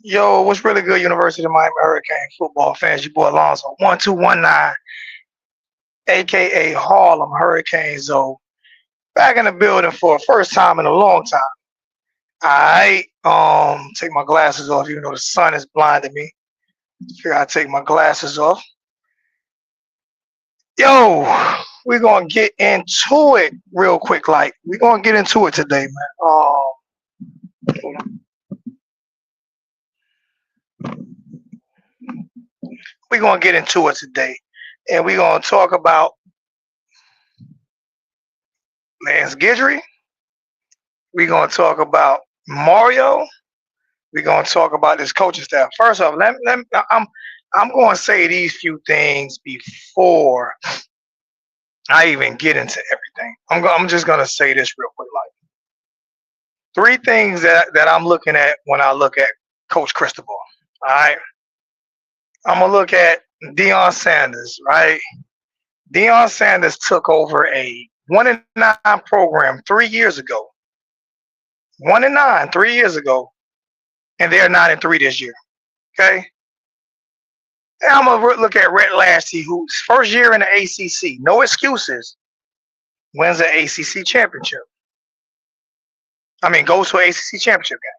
Yo, what's really good, University of Miami Hurricane football fans? Your boy Alonzo, 1219, aka Harlem Hurricane Zone, back in the building for the first time in a long time. I take my glasses off, even though the sun is blinding me. Figure I take my glasses off. Yo, we're gonna get into it real quick. Like we're gonna get into it today, man. We're gonna get into it today, and we're gonna talk about Lance Guidry. We're gonna talk about Mario. We're gonna talk about this coaching staff. First off, I'm going to say these few things before I even get into everything. I'm just gonna say this real quick, like three things that I'm looking at when I look at Coach Cristobal. All right, I'm gonna look at Deion Sanders. Right, Deion Sanders took over a 1-9 program 3 years ago. 1-9 3 years ago, and they're 9-3 this year. Okay, and I'm gonna look at Rhett Lashley, who's first year in the ACC, no excuses, wins the ACC championship. I mean, goes to an ACC championship game.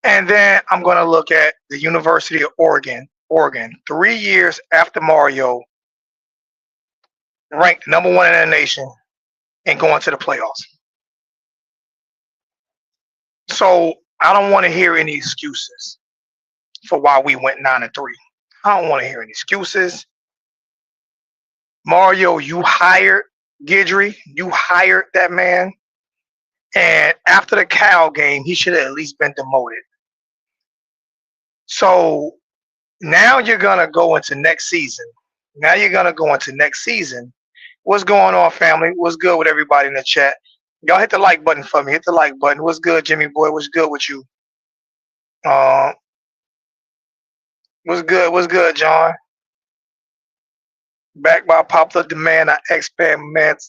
And then I'm gonna look at the University of Oregon. Oregon, 3 years after Mario, ranked number one in the nation and going to the playoffs. So I don't want to hear any excuses for why we went 9-3. I don't want to hear any excuses. Mario, you hired Guidry, you hired that man, and after the Cal game, he should have at least been demoted. So now you're gonna go into next season. Now you're gonna go into next season. What's going on, family? What's good with everybody in the chat? Y'all hit the like button for me. Hit the like button. What's good, Jimmy boy? What's good with you? Uh, what's good? What's good, John? Back by popular demand, I experiment.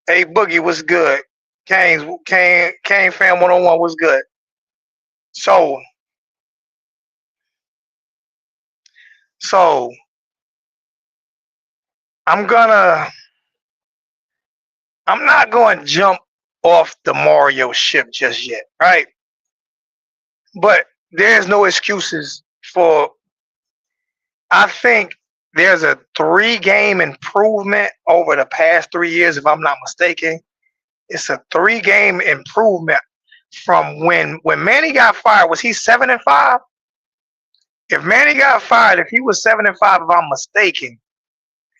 Hey, Boogie, what's good? Kane fan 101, what's good? So, so I'm gonna, I'm not going to jump off the Mario ship just yet, right? But there's no excuses for. I think there's a three-game improvement over the past 3 years, if I'm not mistaken. It's a three-game improvement from when Manny got fired. Was he 7-5? If Manny got fired, if he was 7-5, if I'm mistaken,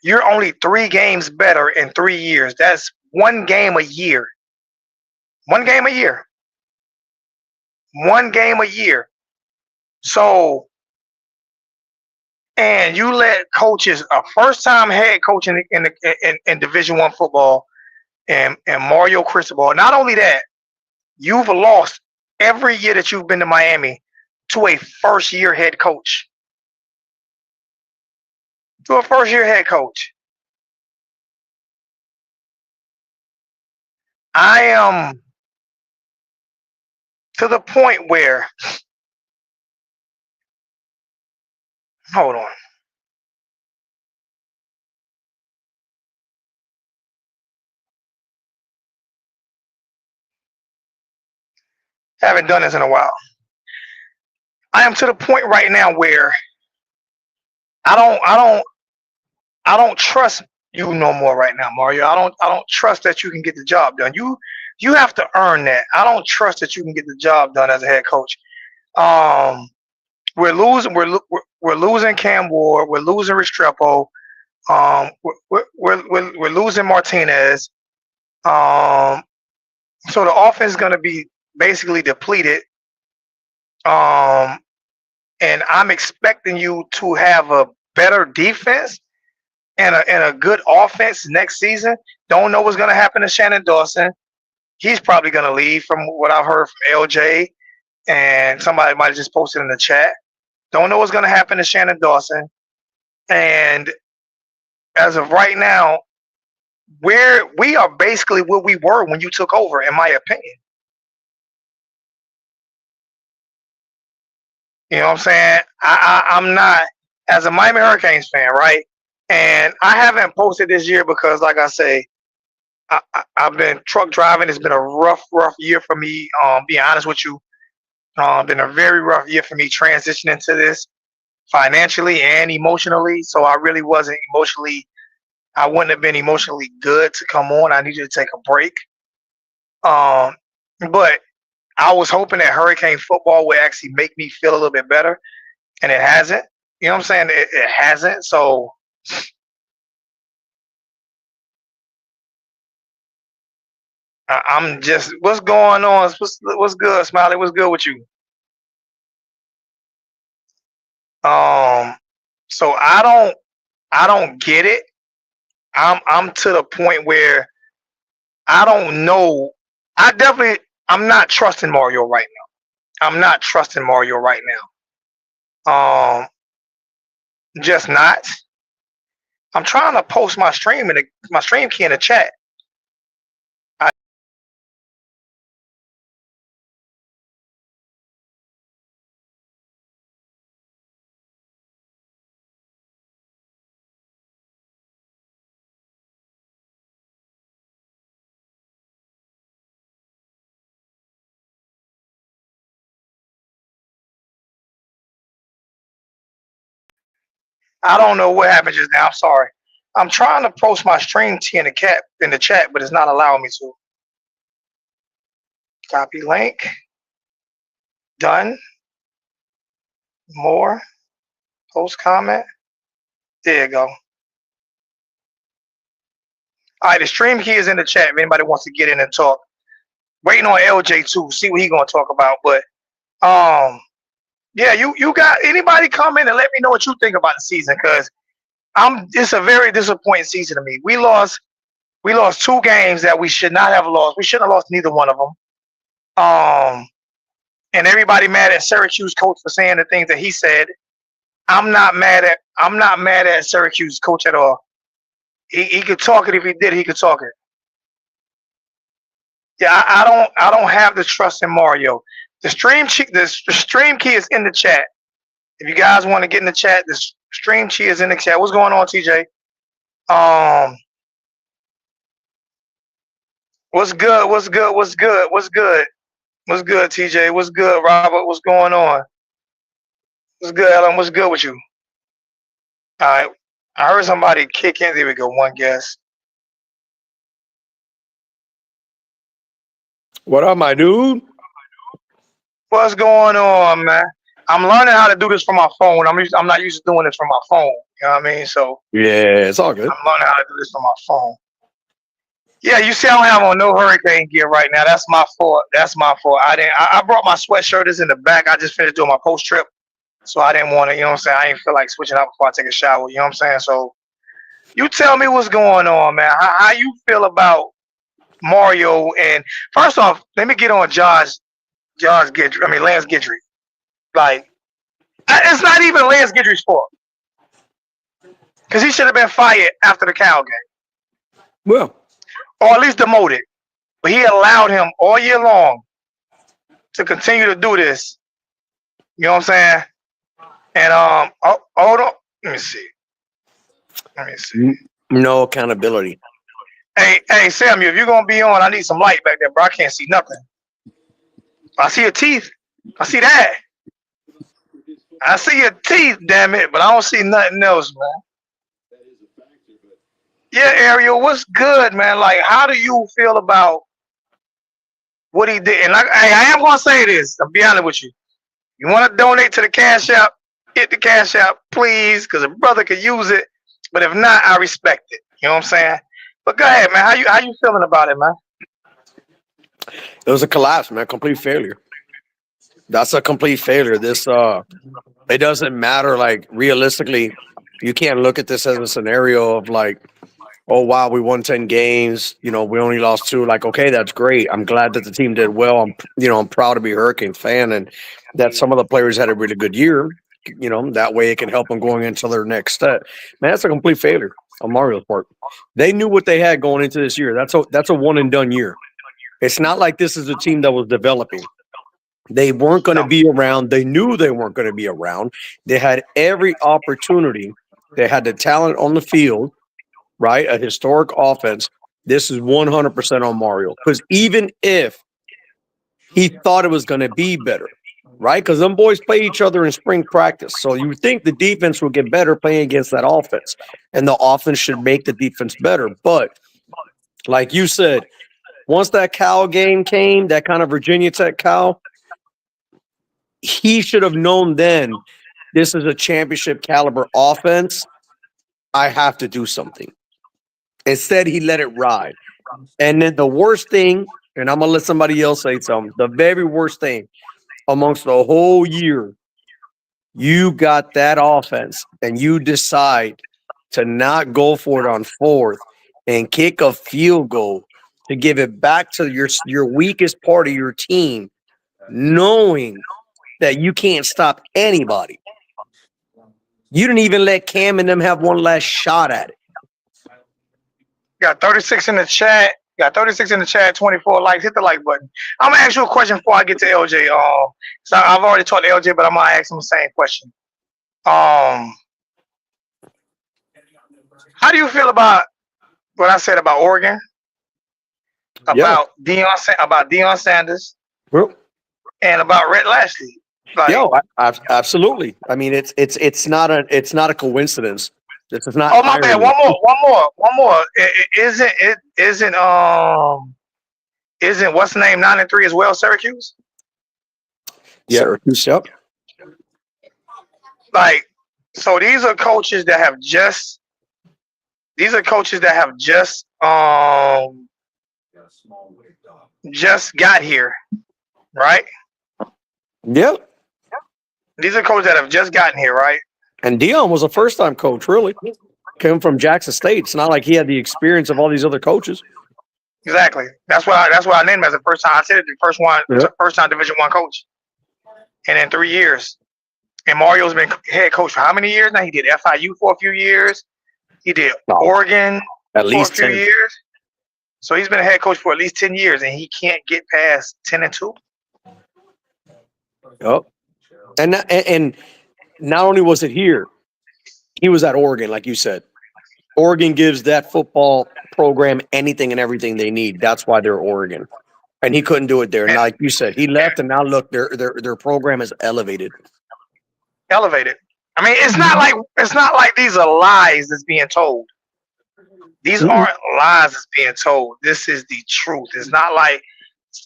you're only 3 games better in 3 years. That's one game a year. One game a year. One game a year. So, and you let coaches, a first-time head coach in Division I football, and Mario Cristobal. Not only that, you've lost every year that you've been to Miami to a first-year head coach. To a first-year head coach. I am to the point where, hold on. Haven't done this in a while. I am to the point right now where I don't I don't I don't trust you no more right now, Mario. I don't trust that you can get the job done. You have to earn that. I don't trust that you can get the job done as a head coach. Um, we're losing Cam Ward. We're losing Restrepo. We're losing Martinez. Um, so the offense is going to be basically depleted. Um, and I'm expecting you to have a better defense and a good offense next season. Don't know what's going to happen to Shannon Dawson. He's probably going to leave from what I've heard from LJ, and somebody might have just posted in the chat. Don't know what's going to happen to Shannon Dawson. And as of right now, we are basically what we were when you took over, in my opinion. You know what I'm saying? I'm not, as a Miami Hurricanes fan, right? And I haven't posted this year because, like I say, I've been truck driving. It's been a rough year for me. Being honest with you, been a very rough year for me transitioning to this financially and emotionally. So I really wasn't emotionally. I wouldn't have been emotionally good to come on. I needed to take a break. Um, but I was hoping that Hurricane football would actually make me feel a little bit better, and it hasn't. You know what I'm saying? It hasn't. So I'm just, what's going on? What's good, Smiley? What's good with you? Um, so I don't get it. I'm to the point where I don't know. I'm not trusting Mario right now. I'm not trusting Mario right now. Just not. I'm trying to post my stream in my stream key in the chat. I, I don't know what happened just now. I'm sorry. I'm trying to post my stream key in the chat, but it's not allowing me to. Copy link. Done. More. Post comment. There you go. All right, the stream key is in the chat if anybody wants to get in and talk. Waiting on LJ too, see what he gonna talk about. But yeah, you got anybody come in and let me know what you think about the season, because it's a very disappointing season to me. We lost two games that we should not have lost. We shouldn't have lost neither one of them. And everybody mad at Syracuse coach for saying the things that he said. I'm not mad at Syracuse coach at all. He could talk it if he did. He could talk it. Yeah, I don't have the trust in Mario. The stream key is in the chat. If you guys want to get in the chat, the stream key is in the chat. What's going on, TJ? Um, what's good? What's good? What's good? What's good? What's good, TJ? What's good, Robert? What's going on? What's good, Ellen? What's good with you? All right. I heard somebody kick in. There we go. One guess. What up, my dude? What's going on, man? I'm learning how to do this from my phone. I'm not used to doing this from my phone. You know what I mean? So Yeah, it's all good. I'm learning how to do this from my phone. Yeah, you see, I don't have on no hurricane gear right now. That's my fault. That's my fault. I brought my sweatshirt. It's in the back. I just finished doing my post trip, so I didn't want to. You know what I'm saying? I didn't feel like switching out before I take a shower. You know what I'm saying? So you tell me what's going on, man. How you feel about Mario? And first off, let me get on Lance Gidry. Like, it's not even Lance Gidry's fault, because he should have been fired after the Cal game, Well, or at least demoted. But he allowed him all year long to continue to do this. You know what I'm saying? And hold on. Let me see. no accountability. Hey, Samuel, if you're gonna be on, I need some light back there, bro. I can't see nothing. I see your teeth. I see that. I see your teeth, damn it, but I don't see nothing else, man. Yeah, Ariel, what's good, man? Like, how do you feel about what he did? And I am gonna say this. I'll be honest with you. You want to donate to the Cash App? Hit the Cash App, please, because a brother could use it. But if not, I respect it. You know what I'm saying? But go ahead, man. How you feeling about it, man? It was a collapse, man. Complete failure. That's a complete failure. It doesn't matter. Like, realistically, you can't look at this as a scenario of like, oh wow, we won 10 games. We only lost two. Like, okay, that's great. I'm glad that the team did well. I'm proud to be a Hurricane fan, and that some of the players had a really good year. That way it can help them going into their next step. Man, that's a complete failure on Mario's part. They knew what they had going into this year. That's a one and done year. It's not like this is a team that was developing. They weren't going to No. be around. They knew they weren't going to be around. They had every opportunity. They had the talent on the field, right? A historic offense. This is 100% on Mario. Because even if he thought it was going to be better, right? Because them boys play each other in spring practice. So you would think the defense will get better playing against that offense. And the offense should make the defense better. But like you said, once that Cal game came, that kind of Virginia Tech Cal, he should have known then this is a championship caliber offense. I have to do something. Instead, he let it ride. And then the worst thing, and I'm going to let somebody else say something, the very worst thing amongst the whole year, you got that offense and you decide to not go for it on fourth and kick a field goal to give it back to your weakest part of your team, knowing that you can't stop anybody. You didn't even let Cam and them have one last shot at it. Got 36 in the chat. Got 36 in the chat, 24 likes. Hit the like button. I'm gonna ask you a question before I get to LJ. So I've already talked to LJ, but I'm gonna ask him the same question. How do you feel about what I said about Oregon, about Deion Sanders, Well, and about Rhett Lashley? Like, absolutely. I mean, it's not a coincidence. This is not oh my bad. irony. One more. Isn't what's the name 9-3 as well? Syracuse. Yeah. Syracuse. Yep. Like, so these are coaches that have just just got here, right? Yep. These are coaches that have just gotten here, right? And Deion was a first-time coach, really. Came from Jackson State. It's not like he had the experience of all these other coaches. Exactly. That's why I named him as the first time. I said it, the first time Division I coach, and in 3 years. And Mario's been head coach for how many years now? He did FIU for a few years. He did Oregon at least for a few years. So he's been a head coach for at least 10 years, and he can't get past 10-2. Yep. And not only was it here, he was at Oregon, like you said. Oregon gives that football program anything and everything they need. That's why they're Oregon. And he couldn't do it there. And like you said, he left, and now look, their program is elevated. Elevated. I mean, it's not like these are lies that's being told. These aren't lies that's being told. This is the truth. It's not like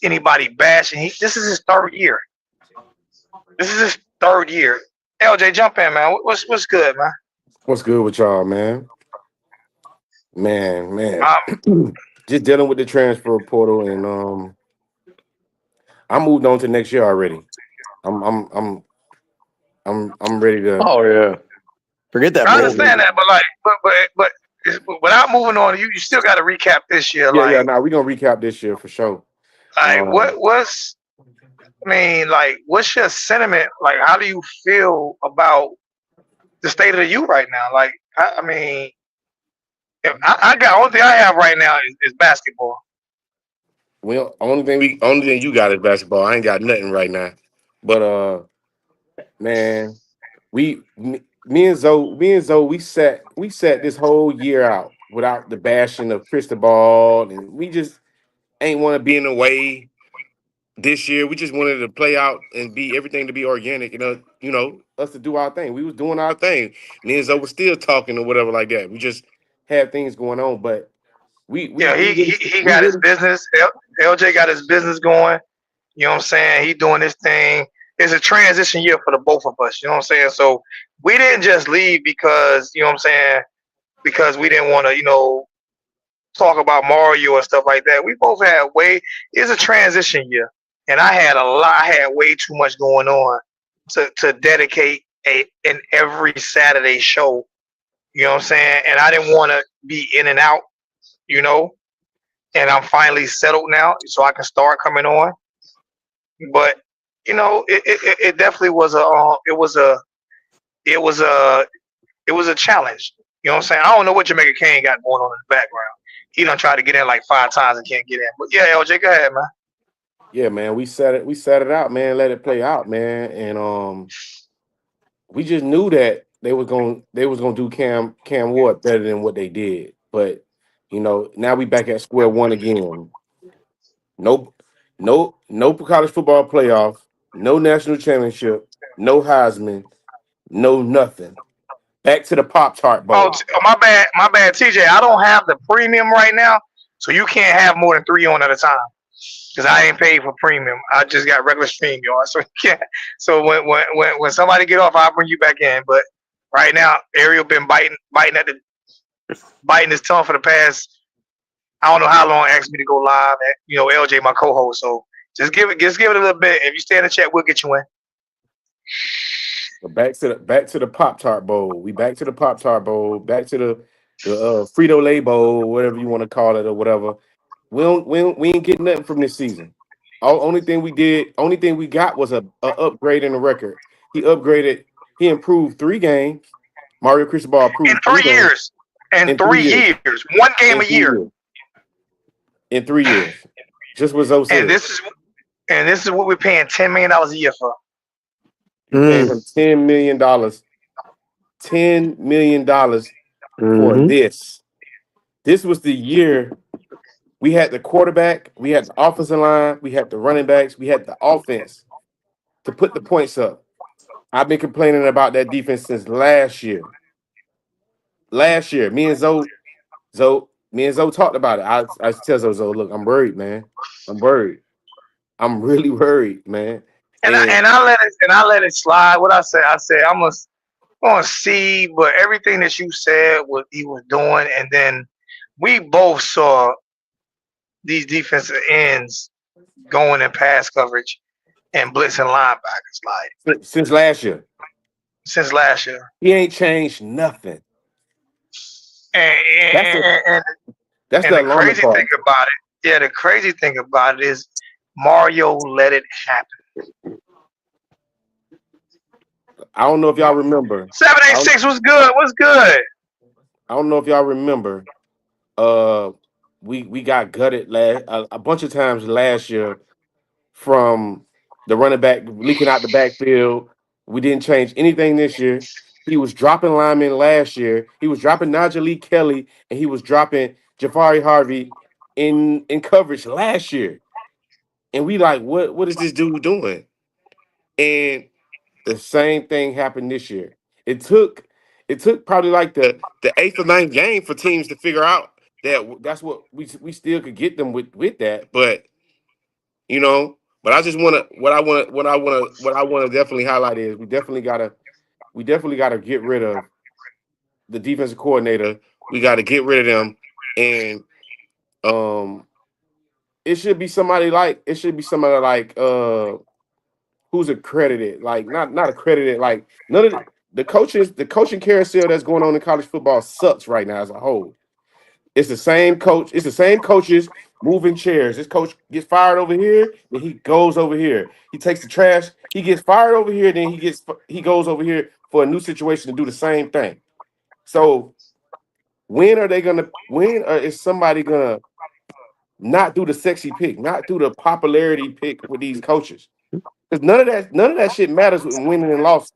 anybody bashing. This is his third year. LJ, jump in, man. What's good, man? What's good with y'all, man? Man. Just dealing with the transfer portal, and I moved on to next year already. I'm ready to. Oh yeah, forget that. I understand that, but without moving on, you still got to recap this year. Yeah. Now we're gonna recap this year for sure. Like, what's your sentiment? Like, how do you feel about the state of the U right now? Like, I mean, only thing I have right now is basketball. Well, only thing you got is basketball. I ain't got nothing right now. But man, me and Zoe, we sat this whole year out without the bashing of Cristobal, and we just ain't want to be in the way. This year, we just wanted to play out and be everything to be organic, and us to do our thing. We was doing our thing. Me and Zoe was still talking or whatever like that. We just had things going on, but he got his business. LJ got his business going. You know what I'm saying? He doing his thing. It's a transition year for the both of us. You know what I'm saying? So we didn't just leave because, you know what I'm saying, because we didn't want to, talk about Mario and stuff like that. We both had it's a transition year. And I had way too much going on to dedicate an every Saturday show. You know what I'm saying? And I didn't want to be in and out, and I'm finally settled now, so I can start coming on. But it definitely was a challenge. You know what I'm saying? I don't know what Jamaica Kane got going on in the background. He done tried to get in like 5 times and can't get in. But yeah, LJ, go ahead, man. yeah, man, we set it out, man, let it play out, man. And we just knew that they was gonna do Cam Ward better than what they did. But now we back at square one again. No, no college football playoff, no national championship, no Heisman, no nothing. Back to the Pop Tart Oh, Bowl. my bad, TJ. I don't have the premium right now, so you can't have more than 3 on at a time. Because I ain't paid for premium. I just got regular stream, y'all. So yeah. So when somebody get off, I'll bring you back in. But right now, Ariel been biting his tongue for the past I don't know how long. Asked me to go live. LJ my co-host. So just give it a little bit. If you stay in the chat, we'll get you in. But back to the Pop Tart Bowl. We back to the Pop Tart Bowl. Back to the Frito Lay Bowl, whatever you want to call it or whatever. We ain't getting nothing from this season. Only thing we got was a upgrade in the record. He upgraded. He improved 3 games. Mario Cristobal In improved three 3 games years. In in three three years. years. One game In a three year. years. In 3 years. Just what Zoe And said. this is what we're paying $10 million a year for. Paying him $10 million. $10 million for Mm-hmm. this. This was the year we had the quarterback, we had the offensive line, we had the running backs, we had the offense to put the points up. I've been complaining about that defense since last year. Last year, me and Zoe talked about it. I tell Zoe, look, I'm worried, man. I'm worried. I'm really worried, man. And I And and I let it slide. What I said gonna see, but everything that you said what he was doing, and then we both saw these defensive ends going in pass coverage and blitzing linebackers like since last year, since last year. he ain't changed nothing. And That's the and, and, that's and the the alarming crazy thing part. about it, yeah, the crazy thing about it is Mario let it happen. I don't know if y'all remember. Seven I eight don't, six was good. Was good. I don't know if y'all remember. Uh, we got gutted a bunch of times last year from the running back leaking out the backfield. We didn't change anything this year. He was dropping linemen last year. He was dropping Najee Kelly and he was dropping Jafari Harvey in coverage last year. And we like, what is this dude doing? And the same thing happened this year. It took probably like the eighth or ninth game for teams to figure out that's what we still could get them with that. But but I just want to what I want to definitely highlight is we definitely gotta get rid of the defensive coordinator. We got to get rid of them, and um, it should be somebody like who's accredited, like not accredited, like none of the coaching carousel that's going on in college football sucks right now as a whole. It's the same coach. It's the same coaches moving chairs. This coach gets fired over here, then he goes over here. He takes the trash. He gets fired over here, then he goes over here for a new situation to do the same thing. So when are they gonna? Is somebody gonna not do the sexy pick, not do the popularity pick with these coaches? Because none of that shit matters with winning and losses.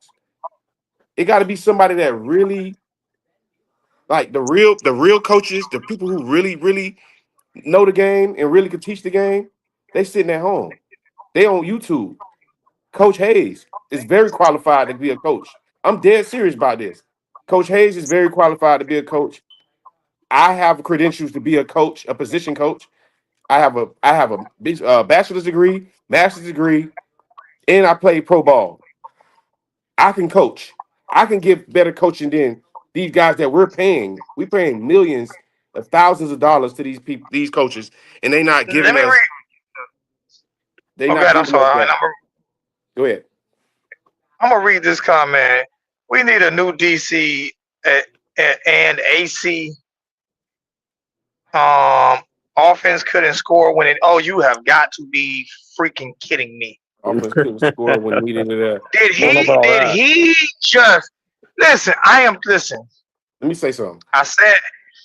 It got to be somebody that really like the real coaches, the people who really know the game and really could teach the game, they sitting at home. They on YouTube. Coach Hayes is very qualified to be a coach. I'm dead serious about this. Coach Hayes is very qualified to be a coach. I have credentials to be a coach, a position coach. I have a bachelor's degree, master's degree, and I play pro ball. I can coach. I can give better coaching than these guys that we're paying. We're paying millions of thousands of dollars to these people, these coaches, and they not Let giving me us. read. They Oh not God, I'm giving us sorry. that. Go ahead. I'm gonna read this comment. We need a new DC and AC. Um, offense couldn't score when it. Oh, you have got to be freaking kidding me. Offense couldn't score when needed it. Did Don't know he? about Did that. he just listen? Listen. Let me say something. I said.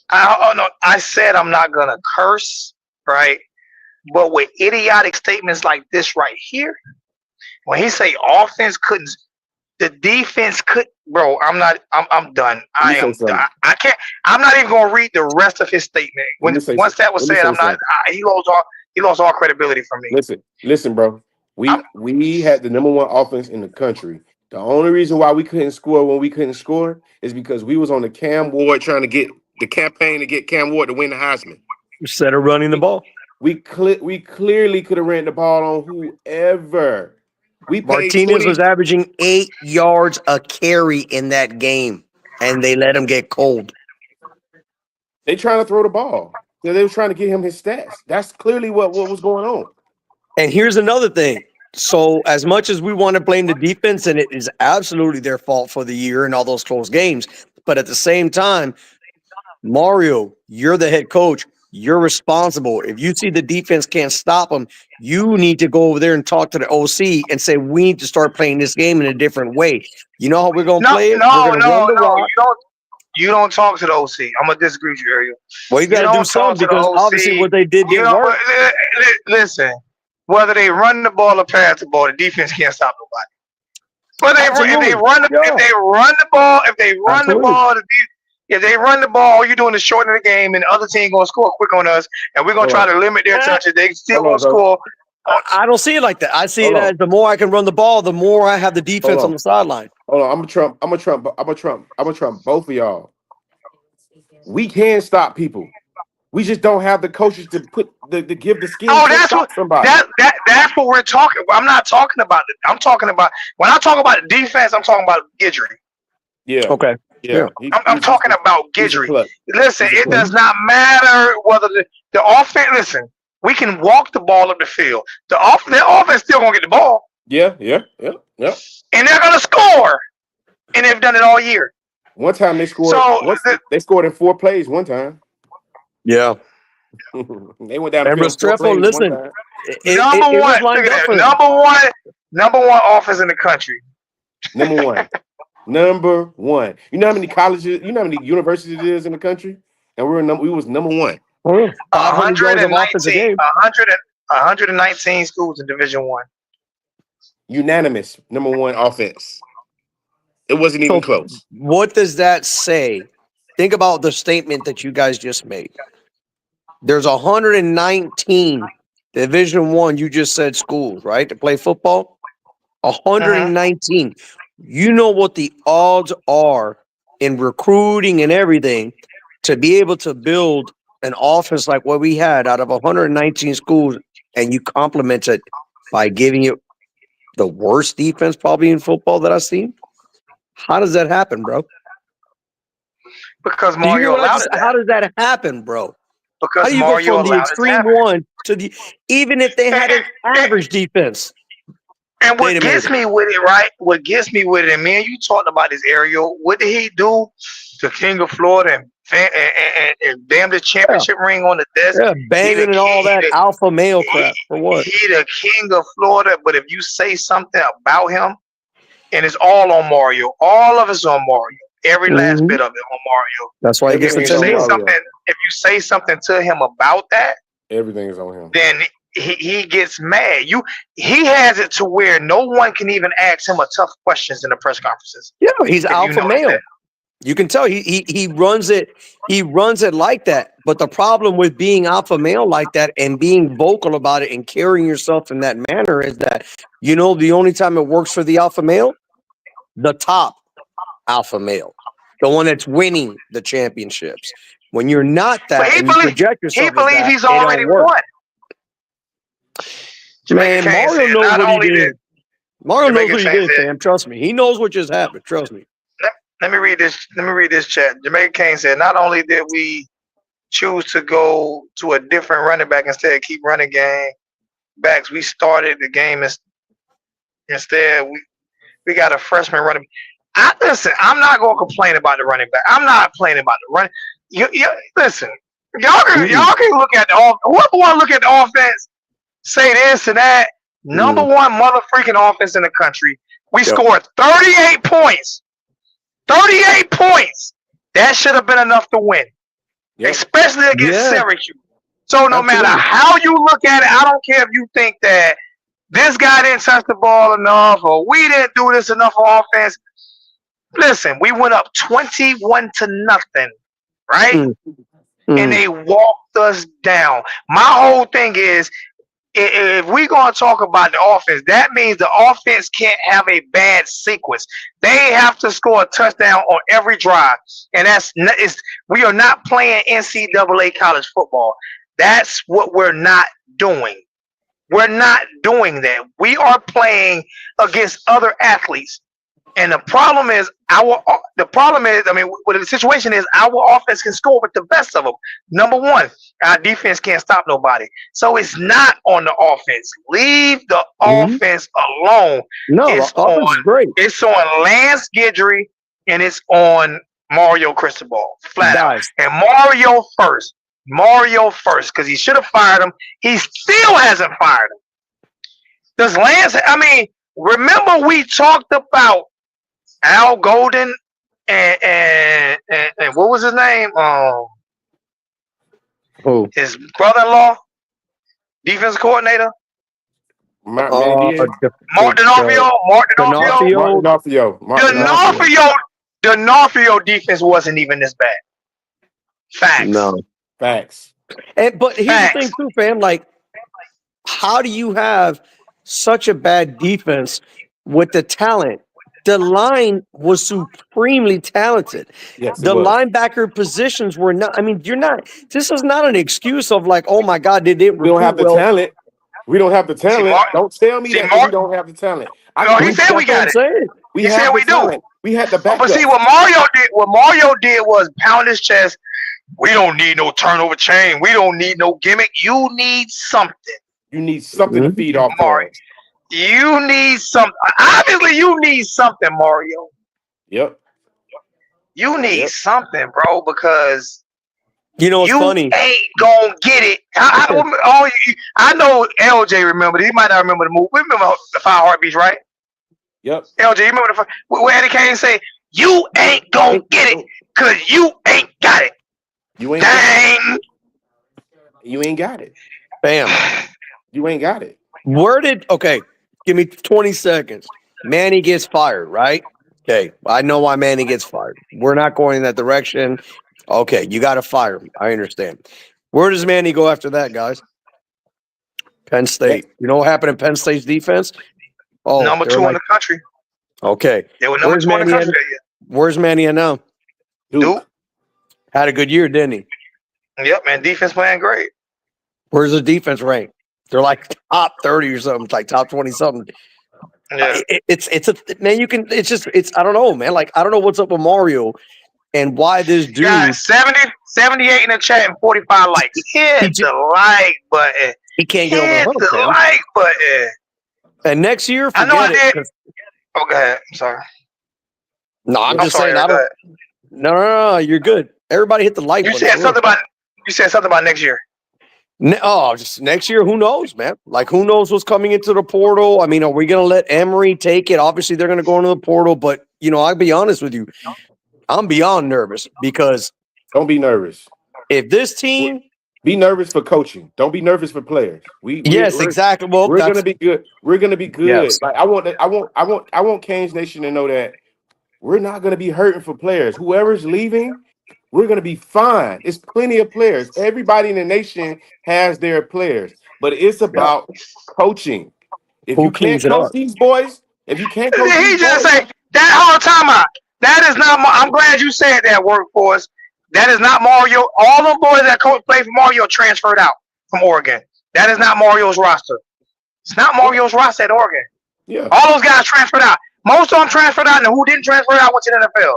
I oh no. I said I'm not gonna curse. Right. But with idiotic statements like this right here, when he say offense couldn't, the defense could. Bro, I'm done. Let me I say am done. something. I can't. I'm not even gonna read the rest of his statement. Let When me say once that was let me said, say I'm not. something. He lost all credibility from me. Listen, bro. I'm, We had the number one offense in the country. The only reason why we couldn't score when we couldn't score is because we was on the Cam Ward trying to get the campaign to get Cam Ward to win the Heisman. Instead of running the ball. We clearly could have ran the ball on whoever. We paid Martinez 20. was averaging 8 yards a carry in that game, and they let him get cold. They trying to throw the ball. Yeah, they were trying to get him his stats. That's clearly what was going on. And here's another thing. So, as much as we want to blame the defense, and it is absolutely their fault for the year and all those close games, but at the same time, Mario, you're the head coach. You're responsible. If you see the defense can't stop them, you need to go over there and talk to the OC and say, we need to start playing this game in a different way. You know how we're going to no, play it? We're no, going to run no, the no. rock. You don't talk to the OC. I'm gonna disagree with you, Ariel. Well, you You got to do don't talk something to the because obviously OC. what they did You didn't know, work. listen. Whether they run the ball or pass the ball, the defense can't stop nobody. But if they Absolutely. run the Yeah. if they run the ball, if they run the Absolutely. ball, if they run the ball, all you're doing is shortening the game, and the other team gonna score quick on us, and we're gonna try to limit their touches. They still Hold on, gonna bro. score. I don't see it like that. I see Hold it on. as the more I can run the ball, the more I have the defense Hold on the sideline. Hold on. I'm gonna trump both of y'all. We can stop people. We just don't have the coaches to give the scheme Oh, to stop somebody. that's what we're talking about. I'm not talking about it. I'm talking about when I talk about defense, I'm talking about Gidry. Yeah. Okay. Yeah. I'm talking about He's a Gidry. clutch. Listen, He's a it clutch. does not matter whether the offense. Listen, we can walk the ball up the field. Their offense still gonna get the ball, Yeah. and they're gonna score. And they've done it all year. One time they scored. So They scored in 4 plays one time. Yeah. They went down the And field in 4 Restrepo, plays one listen, time. number it one, was lined look up at for that. him. Number one offense in the country. Number one. Number one. You know how many colleges? You know how many universities it is in the country? And we was number one. Oh, yeah. 500 yards of offense a 119, game. 119 schools in Division One. Unanimous number one offense. It wasn't even So close. what does that say? Think about the statement that you guys just made. There's 119 Division One. You just said schools, right, to play football. 119. You know what the odds are in recruiting and everything to be able to build an offense like what we had out of 119 schools, and you complement it by giving it the worst defense probably in football that I've seen. How does that happen, bro? Because Do you hear Mario what I allowed just? it. How does that happen, bro? How Because do you go Mario from the allowed it to extreme happen. one to the even if they had an average defense? And they'd what have made gets it. me with it, right? What gets me with it, and man, you talked about this, Ariel. What did he do to King of Florida and damn the championship ring on the desk? Yeah, banging and all that alpha male crap for what? He the King of Florida, but if you say something about him, and it's all on Mario, all of it's on Mario. Every last bit of it on Mario. That's why he gets the If 10 you say million. something, if you say something to him about that, Everything is on him. then he gets mad. He has it to where no one can even ask him a tough questions in the press conferences. Yeah, he's If alpha you male. You can tell he runs it. He runs it like that. But the problem with being alpha male like that and being vocal about it and carrying yourself in that manner is that the only time it works for the alpha male, the top alpha male, the one that's winning the championships. When you're not that and you project yourself as that, he's it already don't work. won. Man, Mario knows what he did. Mario knows what he did, fam. Trust me. He knows what just happened. Trust me. Let me read this. Let me read this chat. Jamaica Kane said, "Not only did we choose to go to a different running back instead of keep running game backs, we started the game instead. We got a freshman running. Listen, I'm not going to complain about the running back. I'm not complaining about the running. Listen, y'all can look at whoever want to look at the offense, say this and that. Number one mother freaking offense in the country. We scored 38 points. 38 points. That should have been enough to win, especially against Syracuse. So no matter Absolutely. how you look at it, I don't care if you think that this guy didn't touch the ball enough or we didn't do this enough on offense. Listen, we went up 21-0, right? Mm, And mm. they walked us down. My whole thing is if we're going to talk about the offense, that means the offense can't have a bad sequence. They have to score a touchdown on every drive, and we are not playing NCAA college football. That's what we're not doing. We're not doing that. We are playing against other athletes. And the problem is what the situation is, our offense can score with the best of them. Number one, our defense can't stop nobody. So it's not on the offense. Leave the Mhm. offense alone. No, the It's offense is on great. it's on Lance Guidry and it's on Mario Cristobal. Flat out. Guys, And Mario first, because he should have fired him. He still hasn't fired him. Does Lance remember we talked about Al Golden and what was his name? who? His brother-in-law, defense coordinator, Mark Mandier, Mark D'Onofrio. D'Onofrio. Mark D'Onofrio. D'Onofrio defense wasn't even this bad. Facts. No. Facts. But here's the thing Facts. too, fam. Like, how do you have such a bad defense with the talent? The line was supremely talented. Yes, it The was. linebacker positions were not. I mean, you're not. This is not an excuse of like, oh my God, they didn't We don't recruit have the well. talent. We don't have the talent. Mark- Don't tell me see, that Mark- we don't have the talent. No, he said we That's what got I'm it. saying. We He have said the we do. talent. We had the backup. But see, what Mario did was pound his chest. We don't need no turnover chain. We don't need no gimmick. You need something, You need something to feed off Mario. of. You need something. Obviously, you need something, Mario. Yep. You need Yep. something, bro, because You know, it's you funny. ain't gonna get it. I know LJ remembered it. He might not remember the movie. We remember the Five Heartbeats, right? Yep. LJ, you remember where Eddie Kane say, "You ain't gonna get it because you ain't got it." You ain't Dang. got it. You ain't got it. Bam. You ain't got it. Okay, give me 20 seconds. Manny gets fired, right? Okay, I know why Manny gets fired. We're not going in that direction. Okay, you got to fire him. I understand. Where does Manny go after that, guys? Penn State. You know what happened in Penn State's defense? Oh, Number they're 2 in like, the country. okay. They were number Where's 2 in the Manny country at? that year. Where's Manny at now? Duke. Had a good year, didn't he? Yep, man. Defense playing great. Where's the defense rank? They're like top 30 or something, like top 20 something. Yeah. It's a man. It's I don't know, man. Like, I don't know what's up with Mario and why this dude. Got 78 in the chat and 45 likes. Hit the like button. He can't get over the Hit hump, the man. like button. And next year, I know I forget it. did. Oh, go ahead. I'm sorry. No, I'm just sorry, saying. I go don't. ahead. No, you're good. Everybody hit the like You button. said something about next year. Just next year, who knows, man? Like, who knows what's coming into the portal? I mean, are we going to let Emory take it? Obviously, they're going to go into the portal, but I'll be honest with you, I'm beyond nervous because Don't be nervous. if this team, Be nervous for coaching. Don't be nervous for players. exactly. Well, We're gonna be good. We're gonna be good. Yes. Like I want Canes Nation to know that we're not gonna be hurting for players. Whoever's leaving, we're gonna be fine. It's plenty of players. Everybody in the nation has their players, but it's about coaching. If who you can't cleans it coach up? these boys, if you can't coach He these just boys, say that whole time out. That is not. I'm glad you said that, workforce. That is not Mario. All the boys that played for Mario transferred out from Oregon. That is not Mario's roster. It's not Mario's roster at Oregon. yeah, All those guys transferred out. Most of them transferred out, and who didn't transfer out went to the NFL.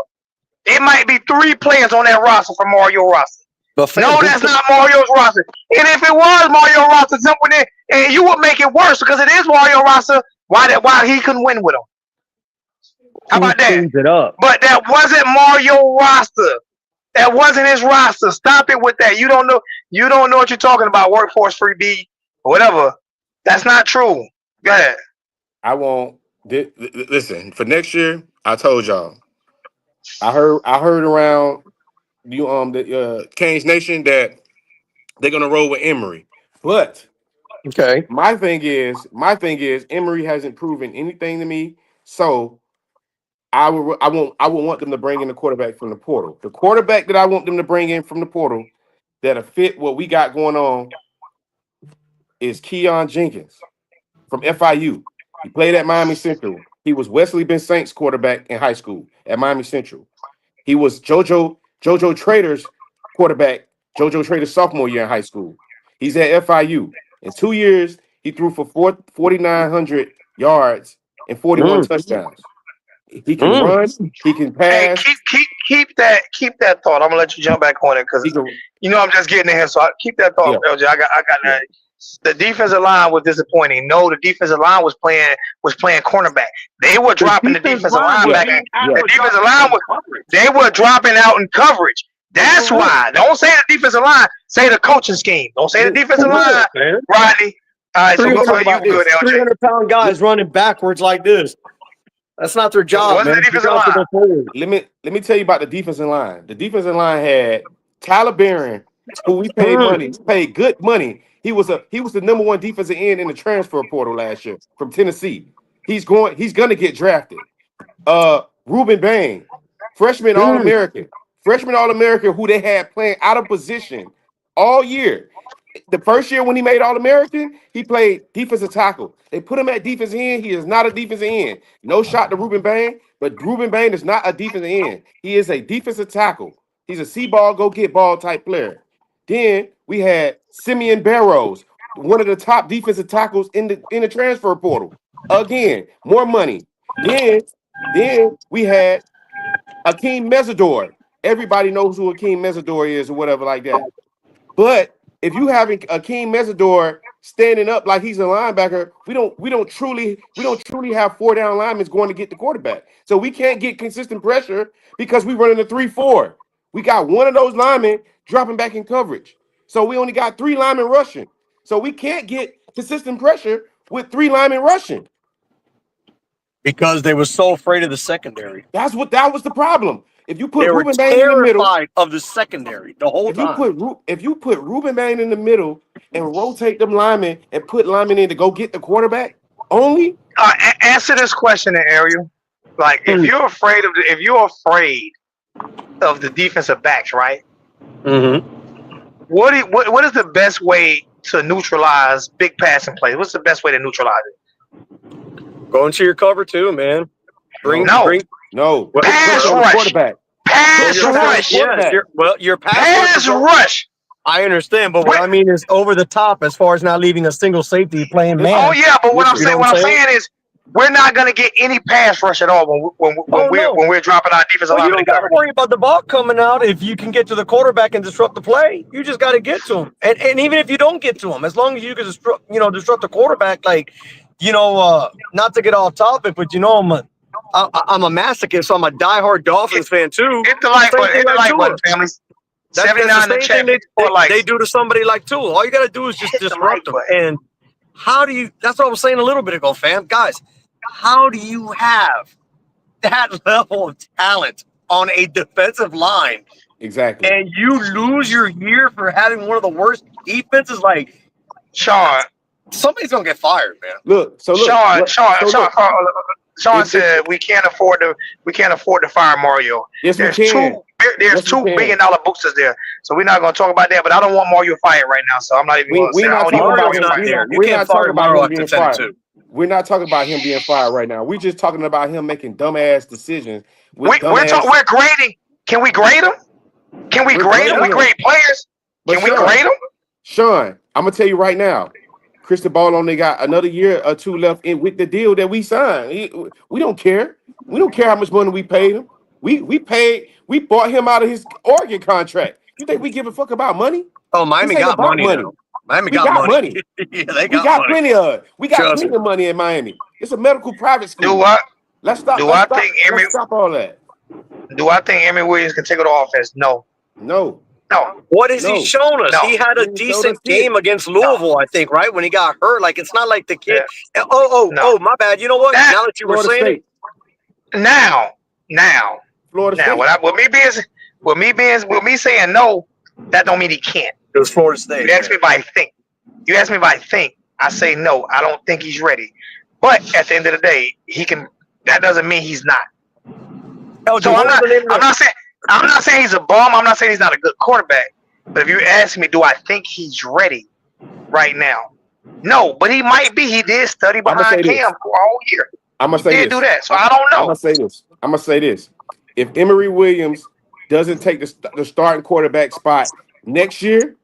It might be 3 players on that roster from Mario roster. But fam, No, that's not Mario's roster. And if it was Mario roster, something there, and you would make it worse because it is Mario roster. Why he couldn't win with him? How about that? Cleans it up. But that wasn't Mario roster. That wasn't his roster. Stop it with that. You don't know. You don't know what you're talking about. Workforce free B or whatever. That's not true. Go ahead. I won't. Listen, for next year, I told y'all. I heard around the Canes Nation that they're gonna roll with Emory. But Okay. Emory hasn't proven anything to me. So I would want them to bring in the quarterback from the portal. The quarterback that I want them to bring in from the portal that'll fit what we got going on is Keon Jenkins from FIU. He played at Miami Central. He was Wesley Ben Saint's quarterback in high school at Miami Central. He was JoJo Trader's quarterback, JoJo Trader's sophomore year in high school. He's at FIU. In 2 years, he threw for 4,900 yards and 41 Mm, touchdowns. He can mm. run. He can Hey, pass. keep that thought. I'm gonna let you jump back on it He because can. I'm just getting in here. So keep that Yeah. thought, LJ. I got Yeah. that. The defensive line was disappointing. No, the defensive line was playing cornerback. They were dropping the defensive line back. Yeah. The defensive line was they were dropping out in coverage. That's why. Don't say the defensive line. Say the coaching scheme. Don't say the defensive line, Man. Rodney. All right, so go for you, good, LJ. 300-pound guys running backwards like this. That's not their job, Wasn't man. the defensive Their job to line. go forward. Let me tell you about the defensive line. The defensive line had Tyler Barron, who we paid money, paid good money. He was the number one defensive end in the transfer portal last year from Tennessee. He's gonna get drafted. Ruben Bain, freshman All-American. Freshman All-American who they had playing out of position all year. The first year when he made All-American, he played defensive tackle. They put him at defensive end. He is not a defensive end. No shot to Ruben Bain, but Ruben Bain is not a defensive end. He is a defensive tackle. He's a see-ball, go-get-ball type player. Then we had Simeon Barrows, one of the top defensive tackles in the transfer portal. Again, more money. Then we had Akeem Mesidor. Everybody knows who Akeem Mesidor is or whatever like that. But if you having Akeem Mesidor standing up like he's a linebacker, we don't truly have four down linemen going to get the quarterback. So we can't get consistent pressure because we running a 3-4. We got one of those linemen dropping back in coverage. So we only got three linemen rushing. So we can't get consistent pressure with three linemen rushing. Because they were so afraid of the secondary. That was the problem. If you put They were Ruben Bain in the middle, terrified of the secondary the whole time. if you put Ruben Bain in the middle and rotate them linemen and put linemen in to go get the quarterback only. Answer this question, Ariel. Like, if you're afraid of the defensive backs, right? Mm-hmm. What is the best way to neutralize big passing plays? What's the best way to neutralize it? Go into your cover too, man. No. Pass rush. Quarterback. Pass rush. Yes, your pass rush. I understand, but what I mean is over the top as far as not leaving a single safety playing man. Oh yeah, but what I'm saying is we're not gonna get any pass rush at all when we're dropping our defensive line. You don't got to worry about the ball coming out if you can get to the quarterback and disrupt the play. You just got to get to him, and even if you don't get to him, as long as you can disrupt the quarterback, like not to get off topic, but I'm a masochist, so I'm a diehard Dolphins fan too. Hit the like button, family. 79 in the chat. They do to somebody like Tua. All you got to do is just disrupt them. And how do you? That's what I was saying a little bit ago, fam. Guys, how do you have that level of talent on a defensive line? Exactly. And you lose your year for having one of the worst defenses? Like, Sean, somebody's gonna get fired, man. Look, Sean said we can't afford to fire Mario. Yes, there's we can. There's $2 billion boosters there, so we're not going to talk about that. But I don't want Mario fired right now, so I'm not even going to say. We're not talking about him being fired. We're not talking about him being fired right now. We're just talking about him making dumbass decisions. We're grading. Can we grade him? Can we grade him? We grade players. Can we grade him? Sean, I'm gonna tell you right now. Cristobal only got another year or two left in with the deal that we signed. We don't care. We don't care how much money we paid him. We bought him out of his Oregon contract. You think we give a fuck about money? Oh, Miami got money. Miami got money. Yeah, we got plenty of it. We got plenty of money in Miami. It's a medical private school. Do what? Let's stop all that. Do I think Emory Williams can take it to offense? No. What has he shown us? He had a decent game against Louisville, I think, right? When he got hurt. Like, it's not like the kid. Yeah. Oh, my bad. You know what? Now that you were saying it. Now. Florida State. With me saying no, that don't mean he can't. It was Florida State. You asked me if I think. You asked me if I think. I say no. I don't think he's ready. But at the end of the day, he can. That doesn't mean he's not. Oh, So I'm not saying he's a bum. I'm not saying he's not a good quarterback. But if you ask me, do I think he's ready right now? No, but he might be. He did study behind Cam for a whole year. I'm gonna say he did do that, so I don't know. I'm gonna say this. If Emory Williams doesn't take the starting quarterback spot next year,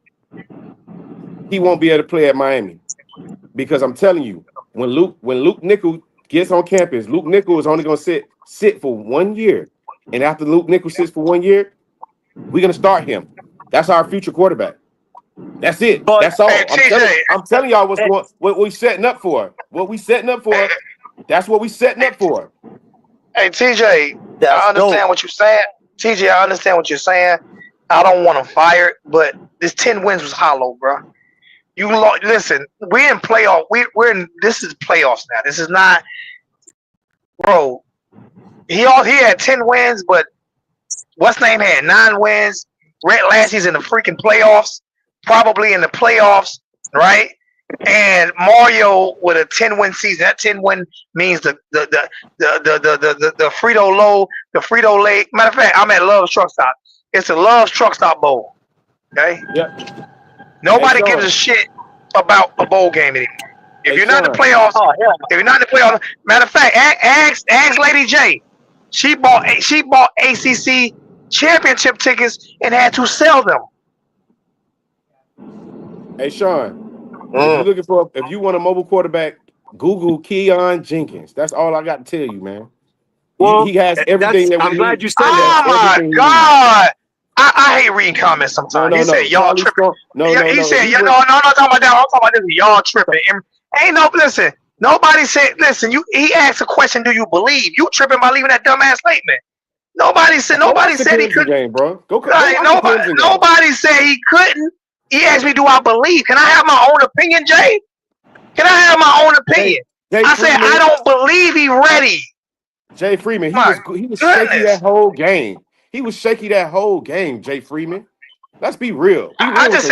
he won't be able to play at Miami. Because I'm telling you, when Luke Nickel gets on campus, Luke Nickel is only gonna sit for 1 year. And after Luke Nickel sits for 1 year, we're gonna start him. That's our future quarterback. That's it. But, that's all. I'm telling y'all what we setting up for. What we setting up for. That's what we setting up for. Hey TJ, I understand what you're saying. TJ, I understand what you're saying. I don't want to fire it, but this 10 wins was hollow, bro. You listen. We're in playoff. We're in. This is playoffs now. This is not, bro. He had 10 wins, but what's name had 9 wins. Red Lassie's in the freaking playoffs, probably in the playoffs, right? And Mario with a 10-win season. That 10-win means the Frito Lay. Matter of fact, I'm at Love's Truck Stop. It's a Love's Truck Stop Bowl. Okay. Yep. Nobody gives a shit about a bowl game anymore. If you're not in the playoffs, if you're not in the playoffs, matter of fact, ask Lady J. She bought ACC championship tickets and had to sell them. Hey Sean, if you want a mobile quarterback, Google Keon Jenkins. That's all I got to tell you, man. Well, he has everything that we need. I'm glad you said that. Oh my God. I hate reading comments sometimes. He said y'all tripping. He said no, talking about that. I'm talking about this. Y'all tripping. Ain't no listen. Nobody said listen. He asked a question. Do you believe? You tripping by leaving that dumbass statement? Nobody said he couldn't. Game, bro. Nobody said he couldn't. He asked me, do I believe? Can I have my own opinion, Jay? Can I have my own opinion? I said I don't believe he's ready. Jay Freeman, he was shaky that whole game. He was shaky that whole game, Jay Freeman. Let's be real. I just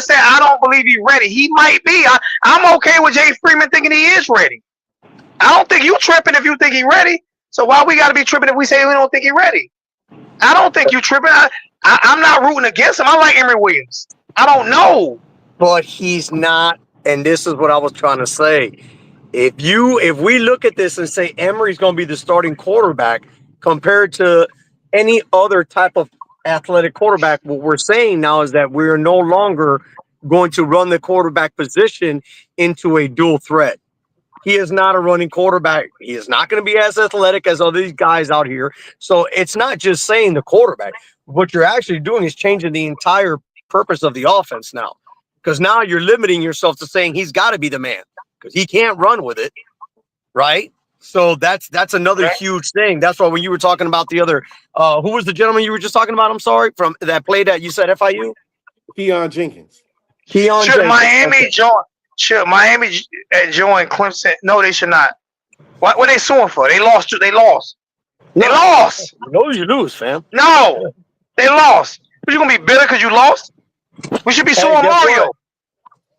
said I don't believe he's ready. He might be. I'm okay with Jay Freeman thinking he is ready. I don't think you tripping if you think he's ready. So why we got to be tripping if we say we don't think he's ready? I don't think you tripping. I'm not rooting against him. I like Emory Williams. I don't know. But he's not, and this is what I was trying to say. If we look at this and say Emory's going to be the starting quarterback compared to any other type of athletic quarterback, what we're saying now is that we're no longer going to run the quarterback position into a dual threat. He is not a running quarterback. He is not going to be as athletic as all these guys out here. So it's not just saying the quarterback. What you're actually doing is changing the entire purpose of the offense now. Because now you're limiting yourself to saying he's got to be the man because he can't run with it, right? So that's another huge thing. That's why when you were talking about the other, who was the gentleman you were just talking about? I'm sorry, from that play that you said FIU? Keon Jenkins. Should Miami join Clemson? No, they should not. What are they suing for? They lost. They lost. No, you lose, fam. No, they lost. But you gonna be bitter because you lost? We should be suing Mario.